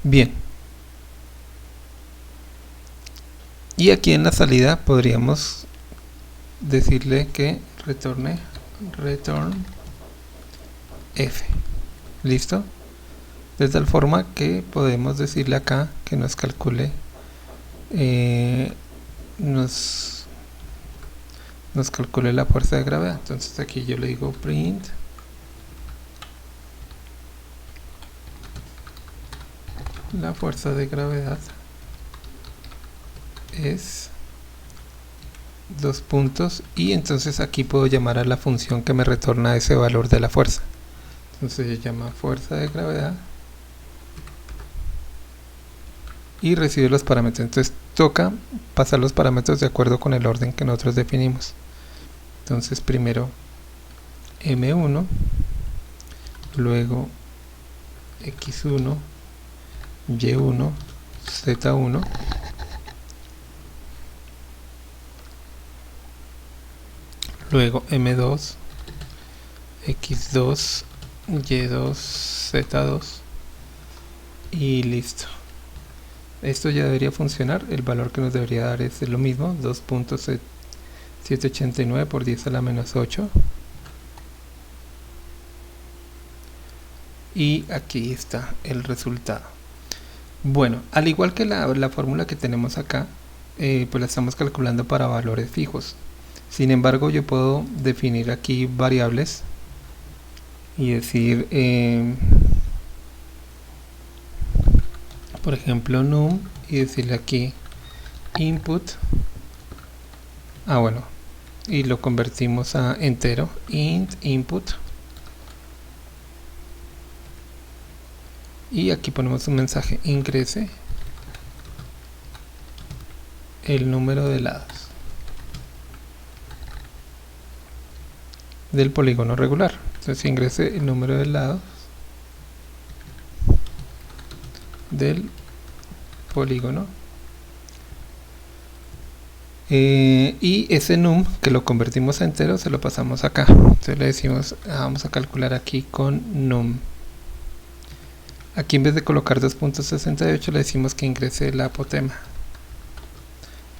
bien, y aquí en la salida podríamos decirle que return f. Listo, de tal forma que podemos decirle acá que nos calcule nos calcule la fuerza de gravedad. Entonces aquí yo le digo print la fuerza de gravedad es dos puntos y entonces aquí puedo llamar a la función que me retorna ese valor de la fuerza. Entonces se llama fuerza de gravedad y recibe los parámetros. Entonces toca pasar los parámetros de acuerdo con el orden que nosotros definimos. Entonces primero M1, luego X1, Y1, Z1, luego M2, X2, Y2, Z2 y listo. Esto ya debería funcionar. El valor que nos debería dar es lo mismo, 2.789 por 10 a la menos 8. Y aquí está el resultado. Bueno, al igual que la fórmula que tenemos acá, pues la estamos calculando para valores fijos. Sin embargo, yo puedo definir aquí variables y decir, por ejemplo, num, y decirle aquí input. Bueno, y lo convertimos a entero, int input. Y aquí ponemos un mensaje, ingrese el número de lados del polígono regular. Entonces ingrese el número de lados del polígono. Y ese num que lo convertimos a entero se lo pasamos acá. Entonces le decimos, vamos a calcular aquí con num. Aquí en vez de colocar 2.68 le decimos que ingrese el apotema.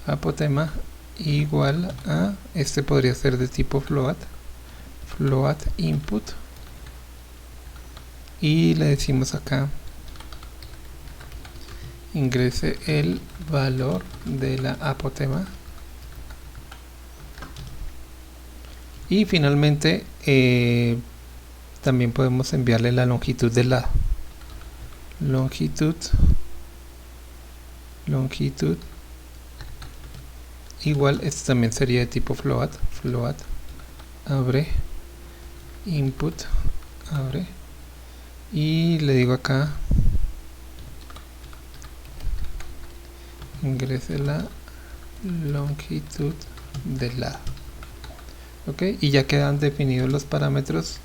Apotema igual a, este podría ser de tipo float, float input. Y le decimos acá, ingrese el valor de la apotema. Y finalmente también podemos enviarle la longitud del lado. Longitud igual, este también sería de tipo float, float abre input, abre, y le digo acá ingrese la longitud del lado. Ok, y ya quedan definidos los parámetros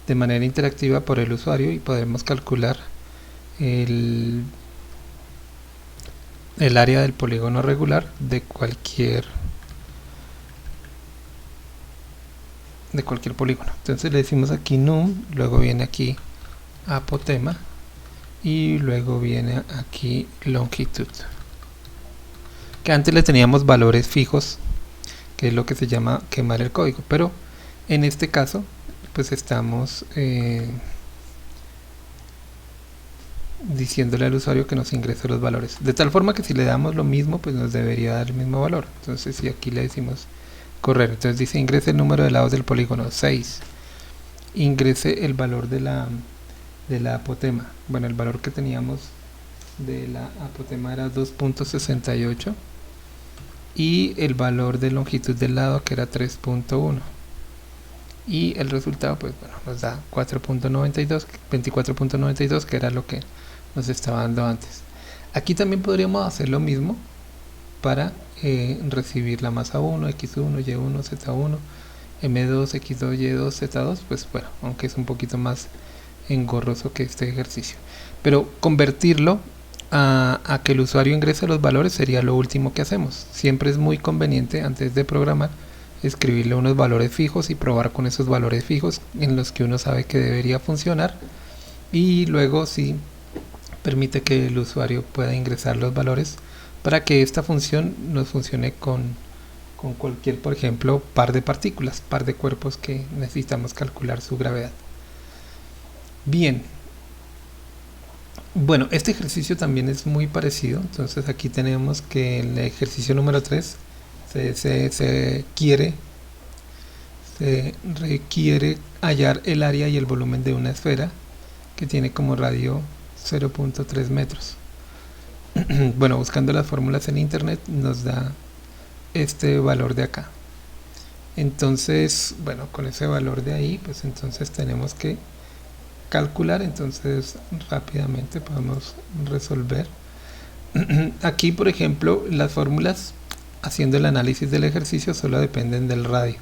de manera interactiva por el usuario y podemos calcular el área del polígono regular de cualquier polígono. Entonces le decimos aquí num, luego viene aquí apotema y luego viene aquí longitud, que antes le teníamos valores fijos, que es lo que se llama quemar el código, pero en este caso pues estamos diciéndole al usuario que nos ingrese los valores, de tal forma que si le damos lo mismo pues nos debería dar el mismo valor. Entonces si aquí le decimos correr, entonces dice ingrese el número de lados del polígono 6, ingrese el valor de la apotema. Bueno, el valor que teníamos de la apotema era 2.68 y el valor de longitud del lado que era 3.1, y el resultado pues bueno nos da 24.92 que era lo que nos estaba dando antes. Aquí también podríamos hacer lo mismo para recibir la masa 1, x1, y1, z1, m2, x2, y2, z2, pues bueno, aunque es un poquito más engorroso que este ejercicio, pero convertirlo a que el usuario ingrese los valores sería lo último que hacemos. Siempre es muy conveniente antes de programar escribirle unos valores fijos y probar con esos valores fijos en los que uno sabe que debería funcionar, y luego sí permite que el usuario pueda ingresar los valores para que esta función nos funcione con cualquier, por ejemplo, par de partículas, par de cuerpos que necesitamos calcular su gravedad. Bien, bueno, este ejercicio también es muy parecido. Entonces aquí tenemos que el ejercicio número 3 se requiere hallar el área y el volumen de una esfera que tiene como radio 0.3 metros. Bueno, buscando las fórmulas en internet nos da este valor de acá. Entonces, bueno, con ese valor de ahí, pues entonces tenemos que calcular. Entonces rápidamente podemos resolver Aquí, por ejemplo, las fórmulas, haciendo el análisis del ejercicio, solo dependen del radio.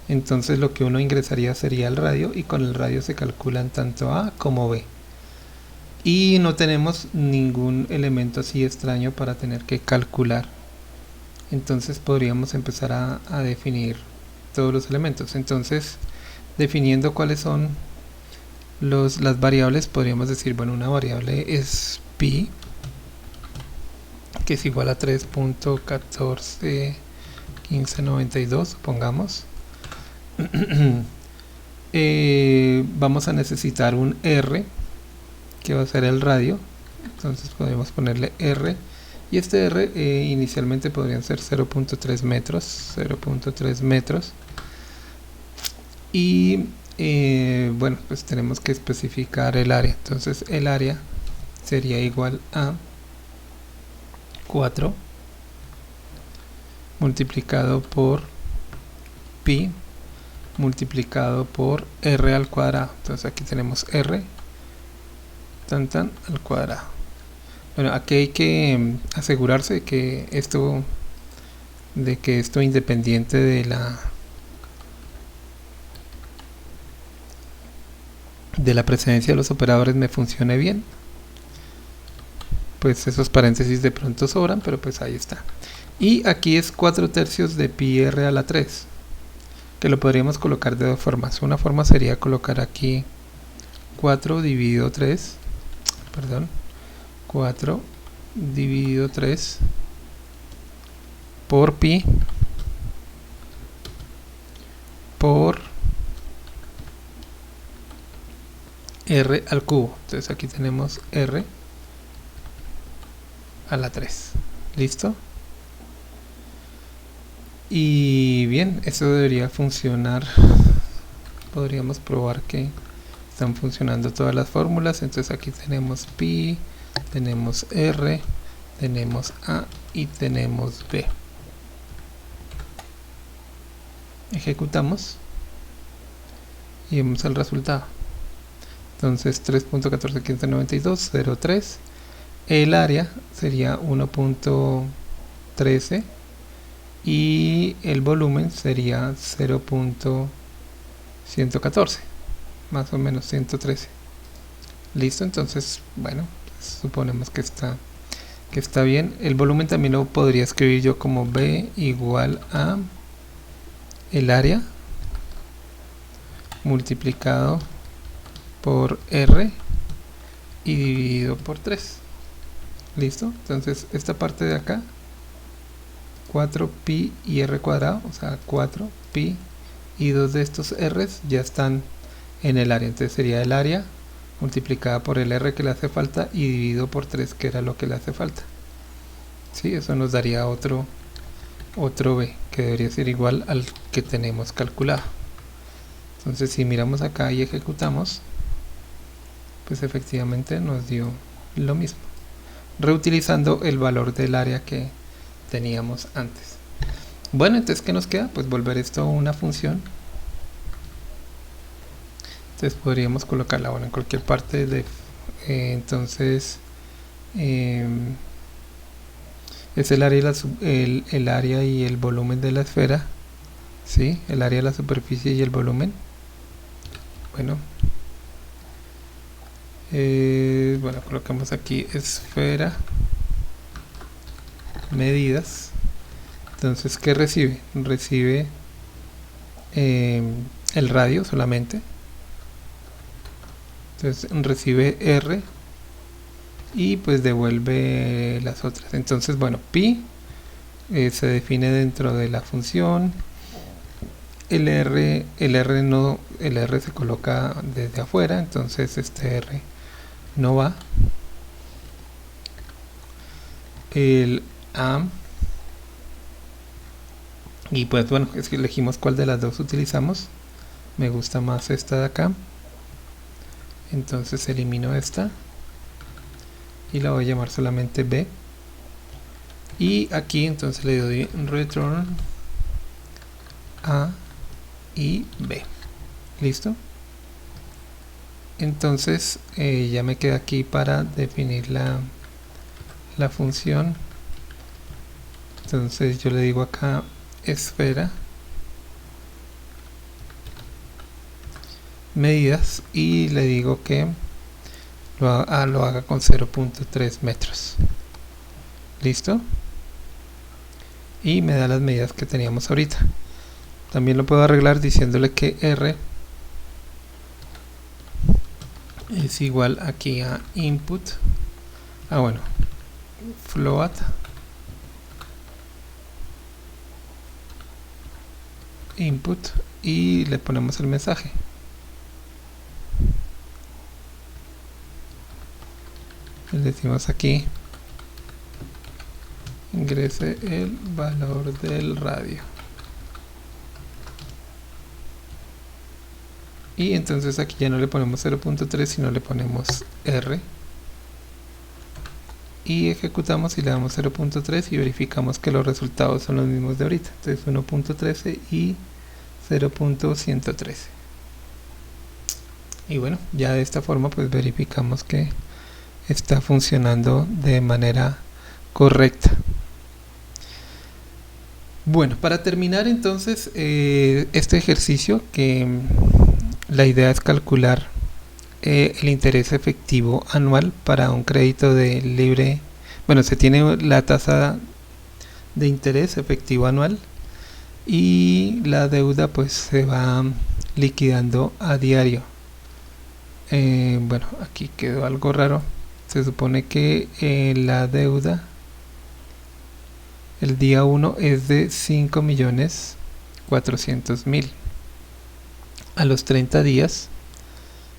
Entonces lo que uno ingresaría sería el radio, y con el radio se calculan tanto A como B. Y no tenemos ningún elemento así extraño para tener que calcular. Entonces podríamos empezar a definir todos los elementos. Entonces, definiendo cuáles son las variables, podríamos decir, bueno, una variable es pi, que es igual a 3.141592, supongamos. Vamos a necesitar un R, que va a ser el radio. Entonces podemos ponerle R, y este R inicialmente podrían ser 0.3 metros, 0.3 metros. Y bueno, pues tenemos que especificar el área. Entonces el área sería igual a 4 multiplicado por pi multiplicado por r al cuadrado. Entonces aquí tenemos r al cuadrado. Bueno, aquí hay que asegurarse de que esto independiente de la precedencia de los operadores me funcione bien. Pues esos paréntesis de pronto sobran, pero pues ahí está. Y aquí es 4/3 de pi r a la 3, que lo podríamos colocar de dos formas. Una forma sería colocar aquí 4 dividido 3 por pi por r al cubo. Entonces aquí tenemos r a la 3. ¿Listo? Y bien, eso debería funcionar. Podríamos probar que están funcionando todas las fórmulas. Entonces aquí tenemos pi, tenemos r, tenemos a y tenemos b. Ejecutamos y vemos el resultado. Entonces 3.141592, 0.3. El área sería 1.13 y el volumen sería 0.114, más o menos 113. Listo, entonces bueno, pues suponemos que está bien. El volumen también lo podría escribir yo como B igual a el área multiplicado por R y dividido por 3. Listo, entonces esta parte de acá, 4pi y r cuadrado, o sea 4pi y dos de estos r's ya están en el área. Entonces sería el área multiplicada por el r que le hace falta y dividido por 3, que era lo que le hace falta. ¿Sí? Eso nos daría otro b, que debería ser igual al que tenemos calculado. Entonces si miramos acá y ejecutamos, pues efectivamente nos dio lo mismo, reutilizando el valor del área que teníamos antes. Bueno, entonces ¿qué nos queda? Pues volver esto una función. Entonces podríamos colocarla en cualquier parte de entonces es el área y el volumen de la esfera, ¿sí? El área de la superficie y el volumen. Bueno, colocamos aquí esfera, medidas. Entonces, ¿qué recibe? Recibe el radio solamente. Entonces recibe R y pues devuelve las otras. Entonces, bueno, pi se define dentro de la función. El R se coloca desde afuera, entonces este R no va. El A, y pues bueno, es que elegimos cuál de las dos utilizamos. Me gusta más esta de acá, entonces elimino esta y la voy a llamar solamente B. Y aquí entonces le doy return A y B. Listo. Entonces ya me queda aquí para definir la la función. Entonces yo le digo acá esfera medidas y le digo que lo haga con 0.3 metros. Listo, y me da las medidas que teníamos ahorita. También lo puedo arreglar diciéndole que R es igual aquí a input, bueno, float input, y le ponemos el mensaje. Le decimos aquí ingrese el valor del radio, y entonces aquí ya no le ponemos 0.3 sino le ponemos R, y ejecutamos y le damos 0.3 y verificamos que los resultados son los mismos de ahorita. Entonces 1.13 y 0.113, y bueno, ya de esta forma pues verificamos que está funcionando de manera correcta. Bueno, para terminar entonces este ejercicio, que la idea es calcular el interés efectivo anual para un crédito de libre. Bueno, se tiene la tasa de interés efectivo anual y la deuda pues se va liquidando a diario. Bueno, aquí quedó algo raro. Se supone que la deuda el día 1 es de 5.400.000. A los 30 días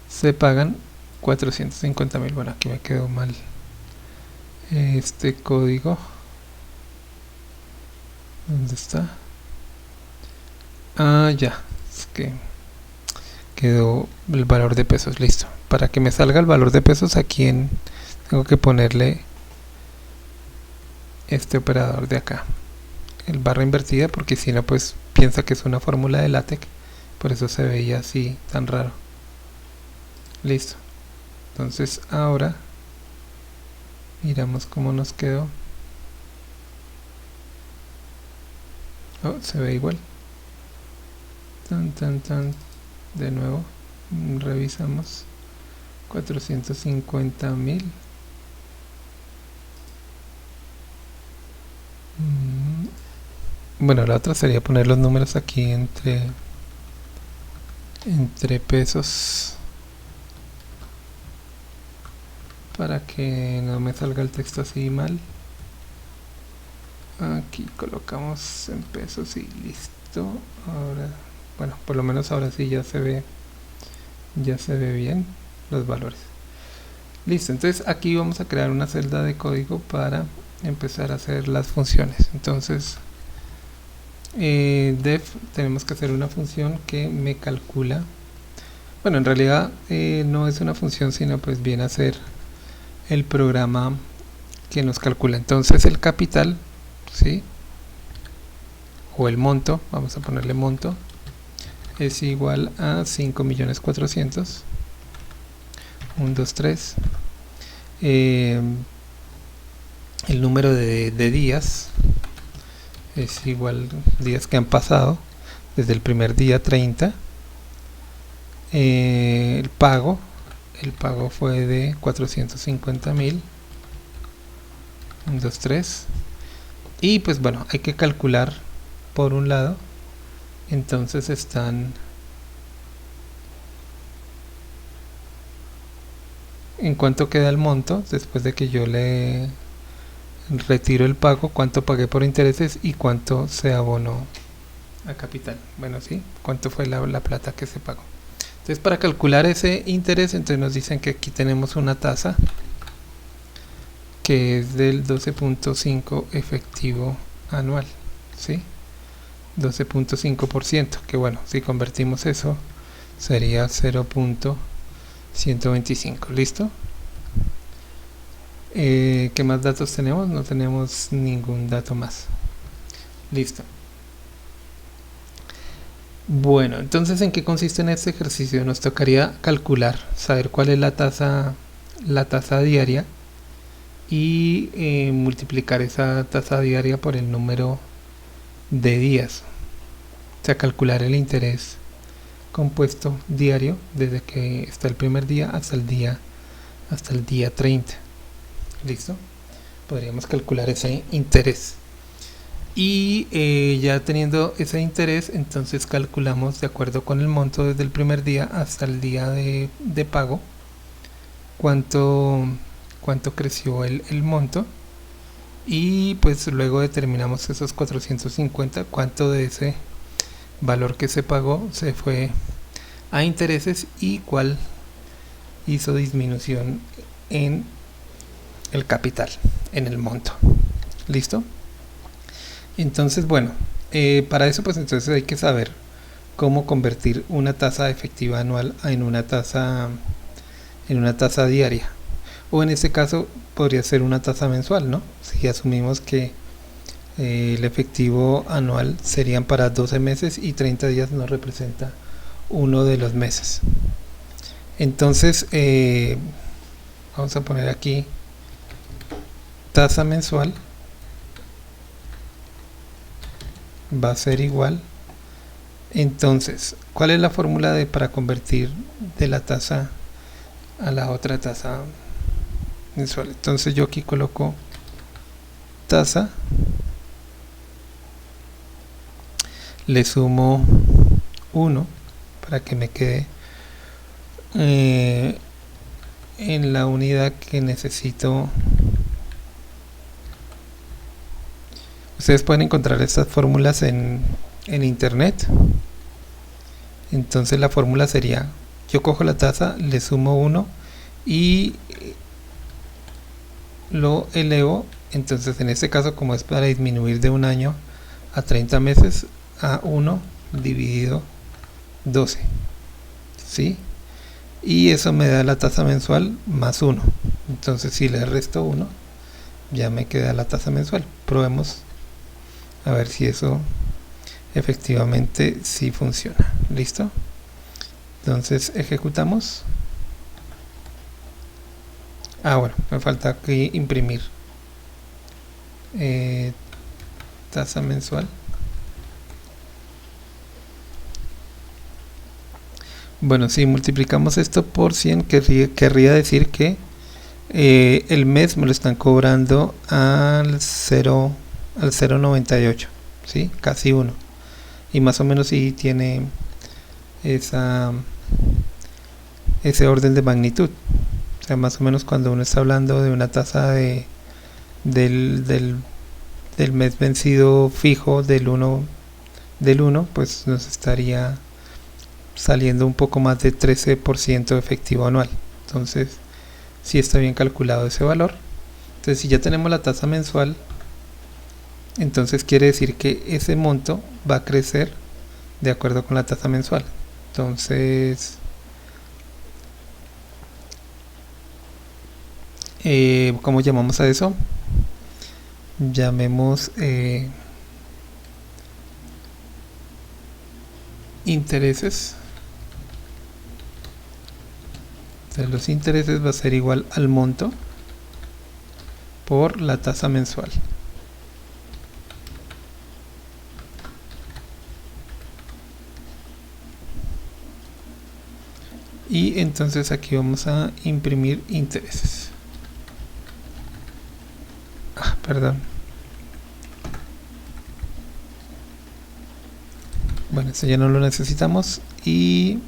se pagan 450.000. Bueno, aquí me quedó mal este código. ¿Dónde está? Ya, es que quedó el valor de pesos. Listo. Para que me salga el valor de pesos, aquí tengo que ponerle este operador de acá, el barra invertida, porque si no pues piensa que es una fórmula de LaTeX, por eso se veía así tan raro. Listo. Entonces ahora miramos cómo nos quedó. Se ve igual. De nuevo revisamos. 450.000. Bueno, la otra sería poner los números aquí entre pesos para que no me salga el texto así mal. Aquí colocamos en pesos y listo. Ahora, bueno, por lo menos ahora sí ya se ve bien los valores. Listo, entonces aquí vamos a crear una celda de código para empezar a hacer las funciones. Entonces def, tenemos que hacer una función que me calcula, bueno, en realidad no es una función, sino pues viene a ser el programa que nos calcula. Entonces el capital, ¿sí?, o el monto, vamos a ponerle monto, es igual a 5.400.000. 1, 2, 3. El número de días es igual días que han pasado desde el primer día 30. El pago fue de 450.000. 1, 2, 3. Y pues bueno, hay que calcular por un lado. Entonces están en cuánto queda el monto después de que yo le retiro el pago, cuánto pagué por intereses y cuánto se abonó a capital. Bueno, sí, cuánto fue la plata que se pagó. Entonces, para calcular ese interés, entonces nos dicen que aquí tenemos una tasa que es del 12.5 efectivo anual, ¿sí? 12.5%, que bueno, si convertimos eso sería 0.125. ¿Listo? ¿Qué más datos tenemos? No tenemos ningún dato más. Listo. Bueno, entonces, ¿en qué consiste en este ejercicio? Nos tocaría calcular, saber cuál es la tasa diaria y multiplicar esa tasa diaria por el número de días, o sea, calcular el interés compuesto diario desde que está el primer día hasta el día 30. ¿Listo? Podríamos calcular ese interés. Y ya teniendo ese interés, entonces calculamos de acuerdo con el monto desde el primer día hasta el día de pago cuánto creció el monto, y pues luego determinamos esos 450, cuánto de ese valor que se pagó se fue a intereses y cuál hizo disminución en el capital, en el monto. ¿Listo? Entonces, bueno, para eso pues entonces hay que saber cómo convertir una tasa efectiva anual en una tasa diaria, o en este caso podría ser una tasa mensual, ¿no? Si asumimos que el efectivo anual serían para 12 meses y 30 días no representa uno de los meses. Entonces vamos a poner aquí tasa mensual va a ser igual. Entonces, ¿cuál es la fórmula para convertir de la tasa a la otra tasa mensual? Entonces yo aquí coloco tasa, le sumo 1 para que me quede en la unidad que necesito. Ustedes pueden encontrar estas fórmulas en internet. Entonces la fórmula sería, yo cojo la tasa, le sumo 1 y lo elevo. Entonces en este caso, como es para disminuir de un año a 30 meses, a 1 dividido 12, ¿sí? Y eso me da la tasa mensual más 1. Entonces si le resto 1, ya me queda la tasa mensual. Probemos a ver si eso efectivamente sí funciona. ¿Listo? Entonces ejecutamos. Bueno, me falta aquí imprimir tasa mensual. Bueno, si multiplicamos esto por 100, querría decir que el mes me lo están cobrando al 0.98, ¿sí? Casi 1. Y más o menos sí tiene ese orden de magnitud. O sea, más o menos cuando uno está hablando de una tasa del mes vencido fijo del 1, pues nos estaría saliendo un poco más de 13% efectivo anual. Entonces sí está bien calculado ese valor. Entonces si ya tenemos la tasa mensual, entonces quiere decir que ese monto va a crecer de acuerdo con la tasa mensual. Entonces ¿cómo llamamos a eso? Llamemos intereses. Entonces los intereses va a ser igual al monto por la tasa mensual. Y entonces aquí vamos a imprimir intereses. Perdón. Bueno, esto ya no lo necesitamos. Y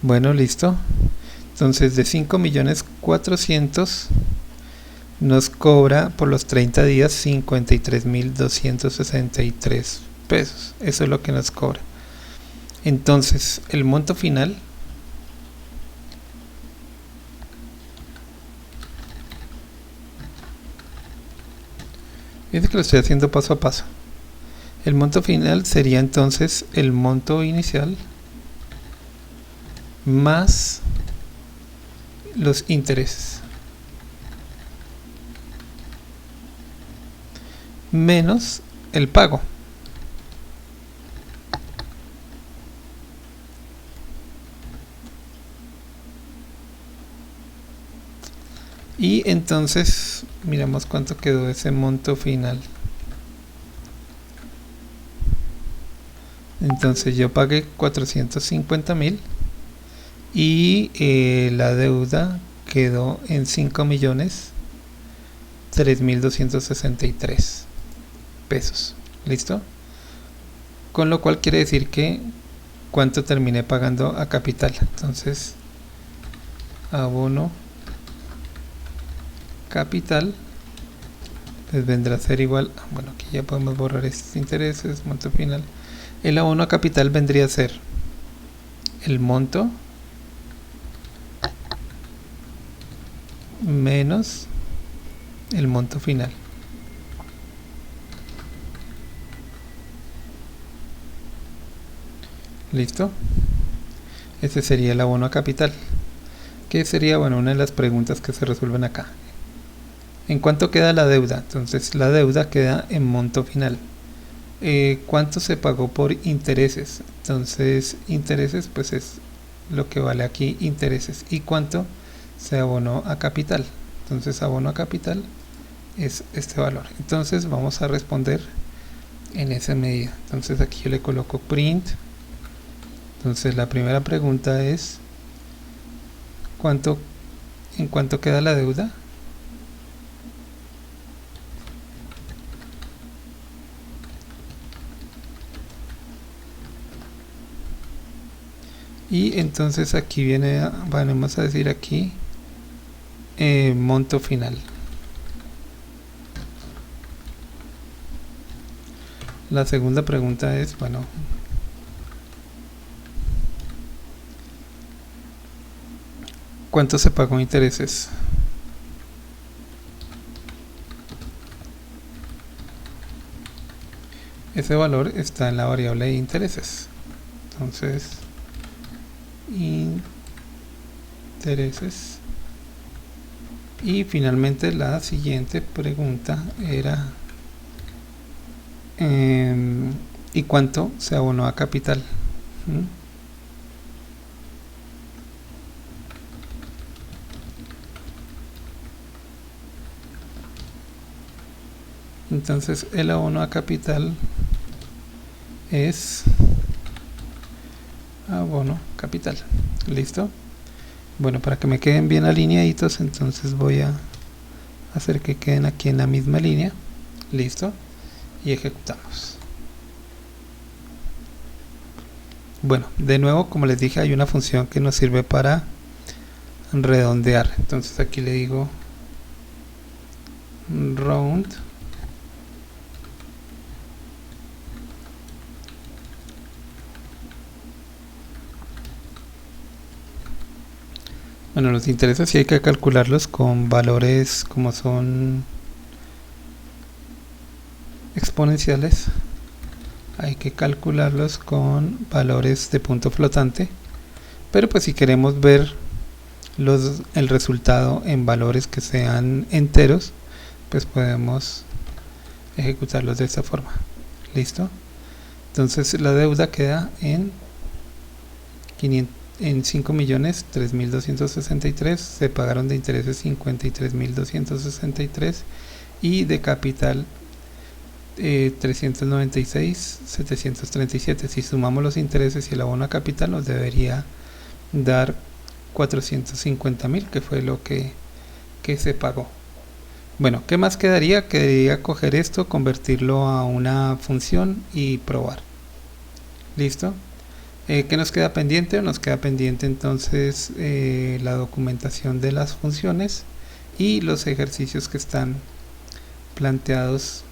bueno, listo. Entonces de 5.400.000 nos cobra por los 30 días 53.263 pesos. Eso es lo que nos cobra. Entonces el monto final es que lo estoy haciendo paso a paso. El monto final sería entonces el monto inicial más los intereses menos el pago. Y entonces miramos cuánto quedó ese monto final. Entonces yo pagué 450.000 y la deuda quedó en 5.003.263 pesos. ¿Listo? Con lo cual quiere decir que cuánto terminé pagando a capital. Entonces abono capital pues vendrá a ser igual, bueno, aquí ya podemos borrar estos intereses, monto final. El abono a capital vendría a ser el monto menos el monto final. ¿Listo? Ese sería el abono a capital, que sería, bueno, una de las preguntas que se resuelven acá. ¿En cuánto queda la deuda? Entonces la deuda queda en monto final. ¿Cuánto se pagó por intereses? Entonces intereses pues es lo que vale aquí intereses. ¿Y cuánto se abonó a capital? Entonces abono a capital es este valor. Entonces vamos a responder en esa medida. Entonces aquí yo le coloco print. Entonces la primera pregunta es ¿en cuánto queda la deuda? Y entonces aquí viene, vamos a decir aquí monto final. La segunda pregunta es, bueno, ¿cuánto se pagó en intereses? Ese valor está en la variable de intereses. Entonces intereses. Y finalmente la siguiente pregunta era ¿y cuánto se abonó a capital? Entonces el abono a capital es abono capital. ¿Listo? Bueno, para que me queden bien alineaditos, entonces voy a hacer que queden aquí en la misma línea. Listo, y ejecutamos. Bueno, de nuevo, como les dije, hay una función que nos sirve para redondear. Entonces aquí le digo round Bueno, los intereses sí hay que calcularlos con valores como son exponenciales. Hay que calcularlos con valores de punto flotante. Pero pues si queremos ver el resultado en valores que sean enteros, pues podemos ejecutarlos de esta forma. ¿Listo? Entonces la deuda queda en 5.003.263, se pagaron de intereses 53.263 y de capital 396.737. Si sumamos los intereses y el abono a capital nos debería dar 450.000, que fue lo que se pagó. Bueno, ¿qué más quedaría? Quedaría coger esto, convertirlo a una función y probar. ¿Listo? ¿Qué nos queda pendiente? Nos queda pendiente entonces la documentación de las funciones y los ejercicios que están planteados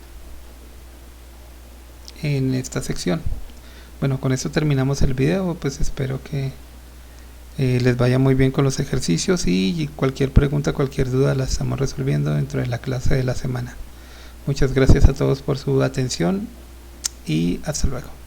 en esta sección. Bueno, con esto terminamos el video. Pues espero que les vaya muy bien con los ejercicios y cualquier pregunta, cualquier duda la estamos resolviendo dentro de la clase de la semana. Muchas gracias a todos por su atención y hasta luego.